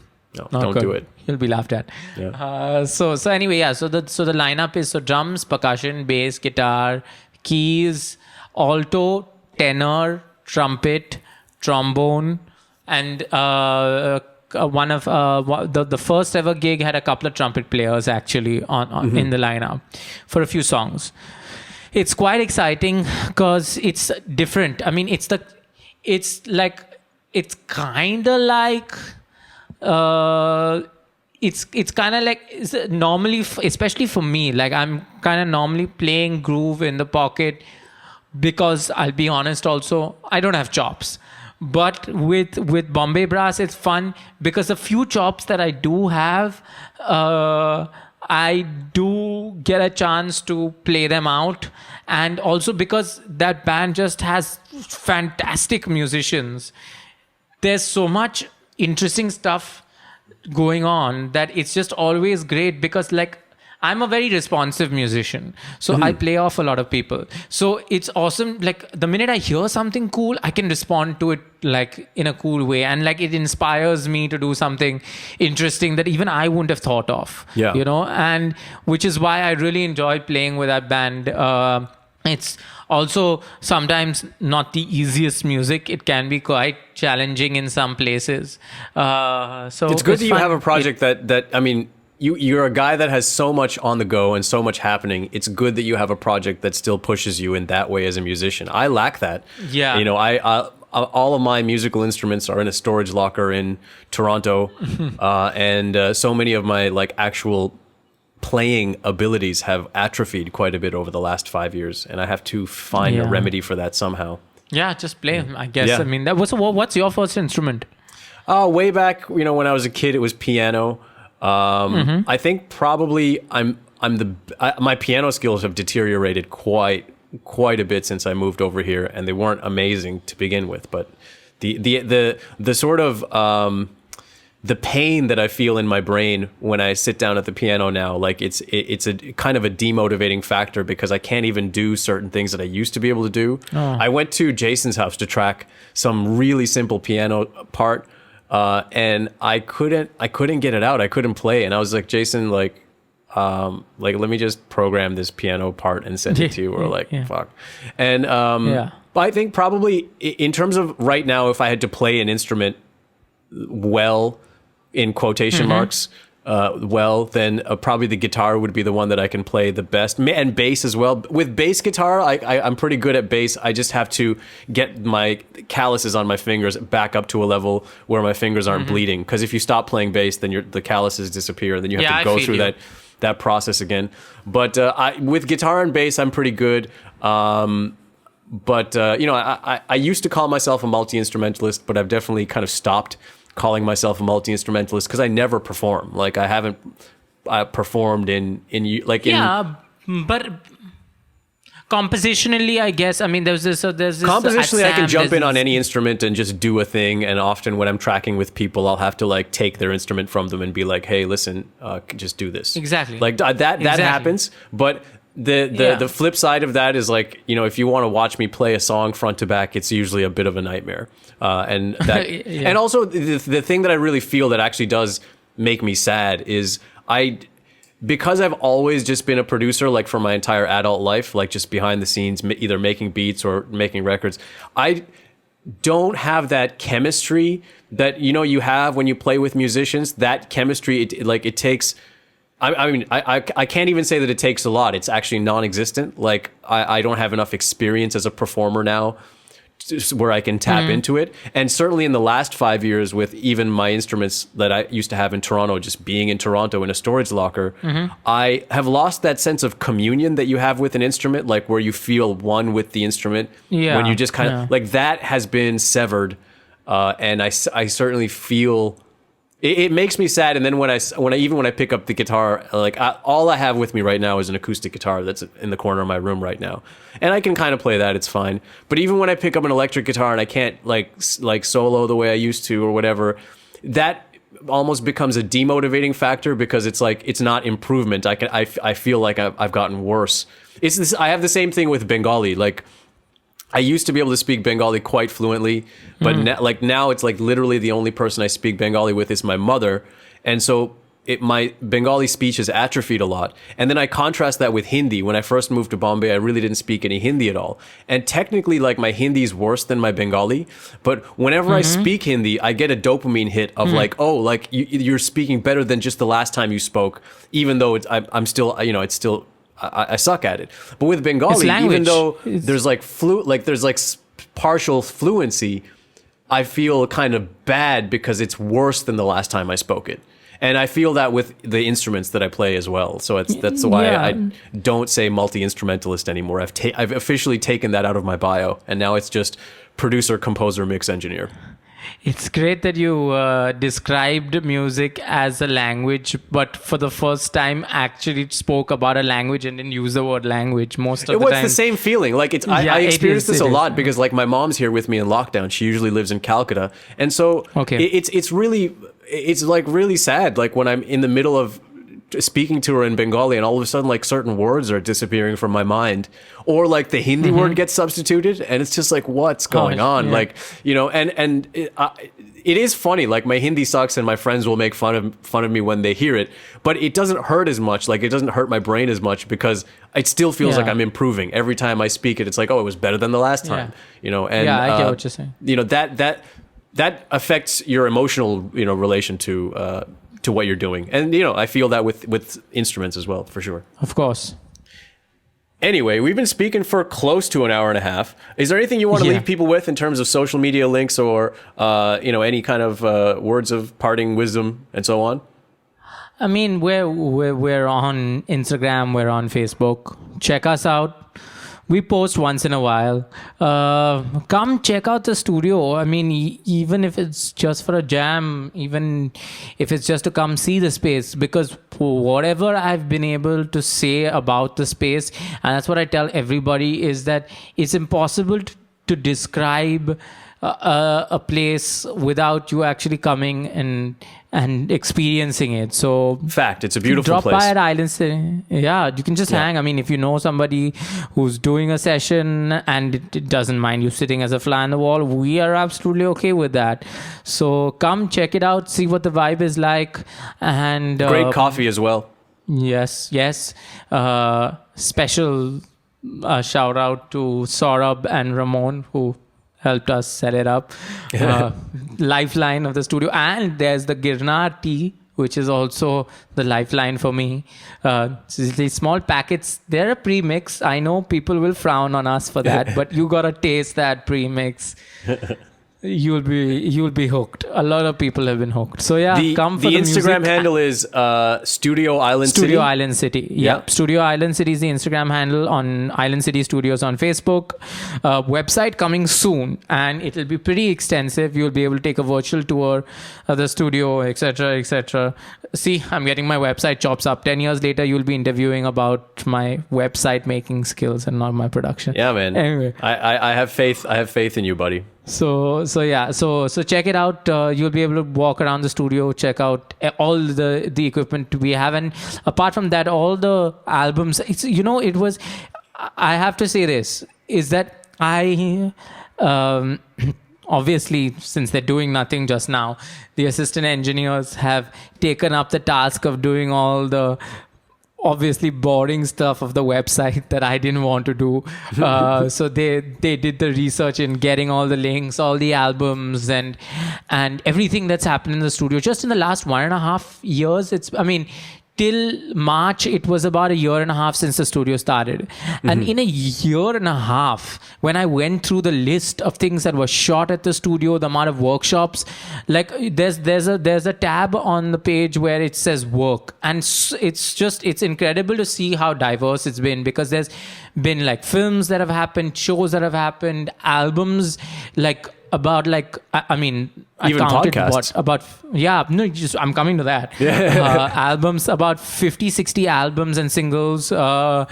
Speaker 1: don't
Speaker 2: good.
Speaker 1: do it.
Speaker 2: You'll be laughed at.
Speaker 1: Yeah.
Speaker 2: So anyway, yeah. So the lineup is drums, percussion, bass, guitar, keys, alto, tenor, trumpet, trombone, and one of the first ever gig had a couple of trumpet players actually on in the lineup for a few songs. It's quite exciting because it's different. It's kind of like normally, especially for me, like I'm kind of normally playing groove in the pocket because I'll be honest also, I don't have chops. But with Bombay Brass, it's fun because the few chops that I do have, I do get a chance to play them out. And also because that band just has fantastic musicians. There's so much interesting stuff going on that it's just always great because like I'm a very responsive musician, so I play off a lot of people. So it's awesome. Like the minute I hear something cool, I can respond to it like in a cool way, and like it inspires me to do something interesting that even I wouldn't have thought of.
Speaker 1: Yeah.
Speaker 2: You know, and which is why I really enjoy playing with that band. It's also sometimes not the easiest music. It can be quite challenging in some places. So
Speaker 1: it's good that you
Speaker 2: fun.
Speaker 1: have a project that I mean, you're a guy that has so much on the go and so much happening. It's good that you have a project that still pushes you in that way as a musician. I lack that.
Speaker 2: Yeah.
Speaker 1: You know, I all of my musical instruments are in a storage locker in Toronto, and so many of my like actual playing abilities have atrophied quite a bit over the last 5 years, and I have to find a remedy for that somehow.
Speaker 2: Yeah, just play. I guess.
Speaker 1: Yeah.
Speaker 2: I mean, what's your first instrument?
Speaker 1: Way back, you know, when I was a kid, it was piano. I think probably my piano skills have deteriorated quite a bit since I moved over here, and they weren't amazing to begin with. But the sort of the pain that I feel in my brain when I sit down at the piano now, like it's a kind of a demotivating factor because I can't even do certain things that I used to be able to do. I went to Jason's house to track some really simple piano part. And I couldn't get it out. I couldn't play. And I was like, Jason, like, let me just program this piano part and send it to you. Or like, fuck. And, I think probably in terms of right now, if I had to play an instrument well, in quotation marks, then probably the guitar would be the one that I can play the best, and bass as well. With bass guitar, I'm pretty good at bass. I just have to get my calluses on my fingers back up to a level where my fingers aren't bleeding. Because if you stop playing bass, then the calluses disappear, and then you have to go through that process again. But with guitar and bass, I'm pretty good. But you know, I used to call myself a multi-instrumentalist, but I've definitely kind of stopped calling myself a multi-instrumentalist because I never perform. Like I haven't performed
Speaker 2: but compositionally, I guess. I mean, there's this.
Speaker 1: Compositionally, I can jump in on any instrument and just do a thing. And often when I'm tracking with people, I'll have to like take their instrument from them and be like, "Hey, listen, just do this."
Speaker 2: Exactly.
Speaker 1: Like that happens, but. The flip side of that is like, you know, if you want to watch me play a song front to back, it's usually a bit of a nightmare. And that, and also the thing that I really feel that actually does make me sad is because I've always just been a producer, like for my entire adult life, like just behind the scenes, either making beats or making records, I don't have that chemistry that, you know, you have when you play with musicians. That chemistry, it takes... I mean, I can't even say that it takes a lot. It's actually non-existent. Like, I don't have enough experience as a performer now where I can tap into it. And certainly in the last 5 years with even my instruments that I used to have in Toronto, just being in Toronto in a storage locker, I have lost that sense of communion that you have with an instrument, like where you feel one with the instrument. Yeah, when you just kind of, like that has been severed. And I certainly feel... It makes me sad, and then when I pick up the guitar, like all I have with me right now is an acoustic guitar that's in the corner of my room right now, and I can kind of play that. It's fine. But even when I pick up an electric guitar and I can't like solo the way I used to or whatever, that almost becomes a demotivating factor because it's like it's not improvement. I feel like I've gotten worse. It's this. I have the same thing with Bengali. Like, I used to be able to speak Bengali quite fluently, but now it's like literally the only person I speak Bengali with is my mother. And so my Bengali speech has atrophied a lot. And then I contrast that with Hindi. When I first moved to Bombay, I really didn't speak any Hindi at all. And technically, like, my Hindi is worse than my Bengali. But whenever I speak Hindi, I get a dopamine hit of like, oh, like you're speaking better than just the last time you spoke, even though I'm still, you know, it's still... I suck at it. But with Bengali, even though there's like partial fluency, I feel kind of bad because it's worse than the last time I spoke it. And I feel that with the instruments that I play as well. So that's why I don't say multi-instrumentalist anymore. I've officially taken that out of my bio, and now it's just producer, composer, mix engineer.
Speaker 2: It's great that you described music as a language, but for the first time actually spoke about a language and didn't use the word language most of the time.
Speaker 1: It's the same feeling. Like I experience this a lot because like my mom's here with me in lockdown. She usually lives in Calcutta. And so it's really, it's like really sad. Like when I'm in the middle of speaking to her in Bengali and all of a sudden like certain words are disappearing from my mind, or like the Hindi word gets substituted and it's just like, what's going on?
Speaker 2: Yeah.
Speaker 1: Like, you know, and it is funny. Like my Hindi sucks and my friends will make fun of me when they hear it, but it doesn't hurt as much. Like it doesn't hurt my brain as much because it still feels like I'm improving every time I speak it. It's like, oh, it was better than the last time, you know? And
Speaker 2: I get what you're saying.
Speaker 1: You know, that affects your emotional, you know, relation to what you're doing. And, you know, I feel that with instruments as well, for sure.
Speaker 2: Of course.
Speaker 1: Anyway, we've been speaking for close to an hour and a half. Is there anything you want to leave people with in terms of social media links or, you know, any kind of words of parting wisdom and so on?
Speaker 2: I mean, we're on Instagram, we're on Facebook. Check us out. We post once in a while. Come check out the studio. I mean, even if it's just for a jam, even if it's just to come see the space, because whatever I've been able to say about the space, and that's what I tell everybody, is that it's impossible to describe a place without you actually coming and experiencing it. So
Speaker 1: fact, it's a beautiful place.
Speaker 2: Drop by at Island City. Yeah, you can just hang. I mean, if you know somebody who's doing a session and it doesn't mind you sitting as a fly on the wall, we are absolutely okay with that. So come check it out, see what the vibe is like, and
Speaker 1: great coffee as well.
Speaker 2: Yes. Special shout out to Saurabh and Ramon who helped us set it up. Lifeline of the studio. And there's the Girnar tea, which is also the lifeline for me. These small packets, they're a premix. I know people will frown on us for that, but you gotta taste that premix. You'll be hooked. A lot of people have been hooked. So come for the
Speaker 1: Instagram
Speaker 2: music.
Speaker 1: handle is Studio Island City.
Speaker 2: Studio Island City. Yep. Studio Island City is the Instagram handle. On Island City Studios on Facebook. Website coming soon, and it'll be pretty extensive. You'll be able to take a virtual tour of the studio, etc., etc. See, I'm getting my website chops up. 10 years later, you'll be interviewing about my website making skills and not my production.
Speaker 1: Yeah, man.
Speaker 2: Anyway,
Speaker 1: I have faith. I have faith in you, buddy.
Speaker 2: So check it out. You'll be able to walk around the studio, check out all the equipment we have, and apart from that, all the albums. It's, you know, it was. I have to say this is that I. Obviously, since they're doing nothing just now, the assistant engineers have taken up the task of doing all the obviously boring stuff of the website that I didn't want to do. So they did the research in getting all the links, all the albums, and everything that's happened in the studio. Just in the last 1.5 years, till March, it was about 1.5 years since the studio started. And in 1.5 years, when I went through the list of things that were shot at the studio, the amount of workshops, like there's a tab on the page where it says work. And it's incredible to see how diverse it's been, because there's been like films that have happened, shows that have happened, albums, like about like, I
Speaker 1: even
Speaker 2: counted
Speaker 1: podcasts.
Speaker 2: I'm coming to that. Albums, about 50-60 albums and singles.
Speaker 1: Wow.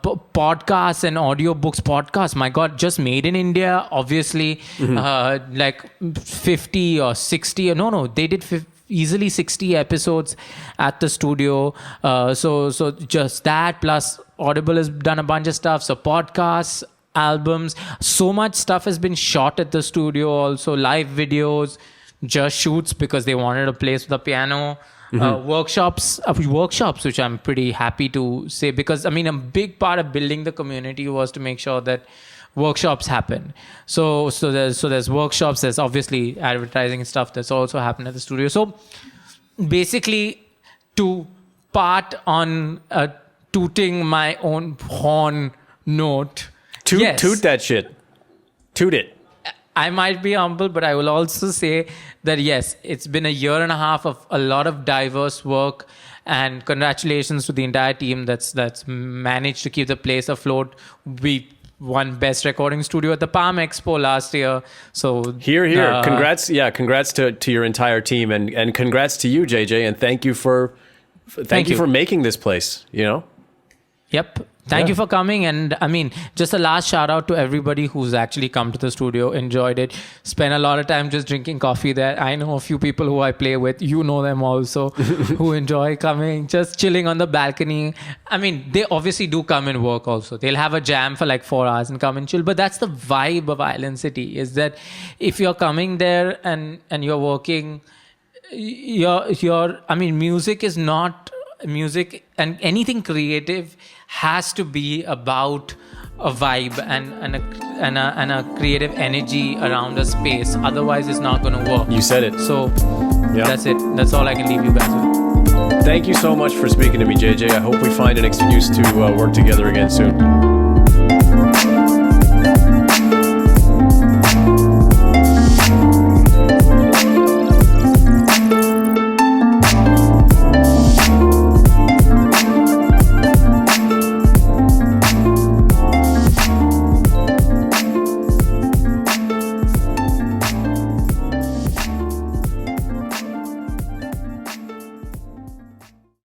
Speaker 2: Podcasts and audiobooks. Podcasts, my God, just made in India, obviously. Like 50 or 60. No, they did easily 60 episodes at the studio. So just that, plus Audible has done a bunch of stuff. So podcasts, albums, so much stuff has been shot at the studio. Also live videos, just shoots because they wanted a place with a piano. Workshops, which I'm pretty happy to say, because a big part of building the community was to make sure that workshops happen. So there's workshops, there's obviously advertising stuff that's also happened at the studio. So basically, to part on a tooting my own horn note,
Speaker 1: Toot that shit. Toot it.
Speaker 2: I might be humble, but I will also say that yes, it's been 1.5 years of a lot of diverse work, and congratulations to the entire team that's managed to keep the place afloat. We won Best Recording Studio at the Palm Expo last year. So
Speaker 1: here. Congrats to your entire team, and congrats to you, JJ, and thank you for making this place, you know?
Speaker 2: Yep. Thank you for coming. And I mean, just a last shout out to everybody who's actually come to the studio, enjoyed it, spent a lot of time just drinking coffee there. I know a few people who I play with, you know them also, who enjoy coming, just chilling on the balcony. I mean, they obviously do come and work also. They'll have a jam for like 4 hours and come and chill. But that's the vibe of Island City, is that if you're coming there and you're working, I mean, music is not music, and anything creative has to be about a vibe and a creative energy around a space. Otherwise, it's not going to work.
Speaker 1: You said it.
Speaker 2: So that's it. That's all I can leave you guys with.
Speaker 1: Thank you so much for speaking to me, JJ. I hope we find an excuse to work together again soon.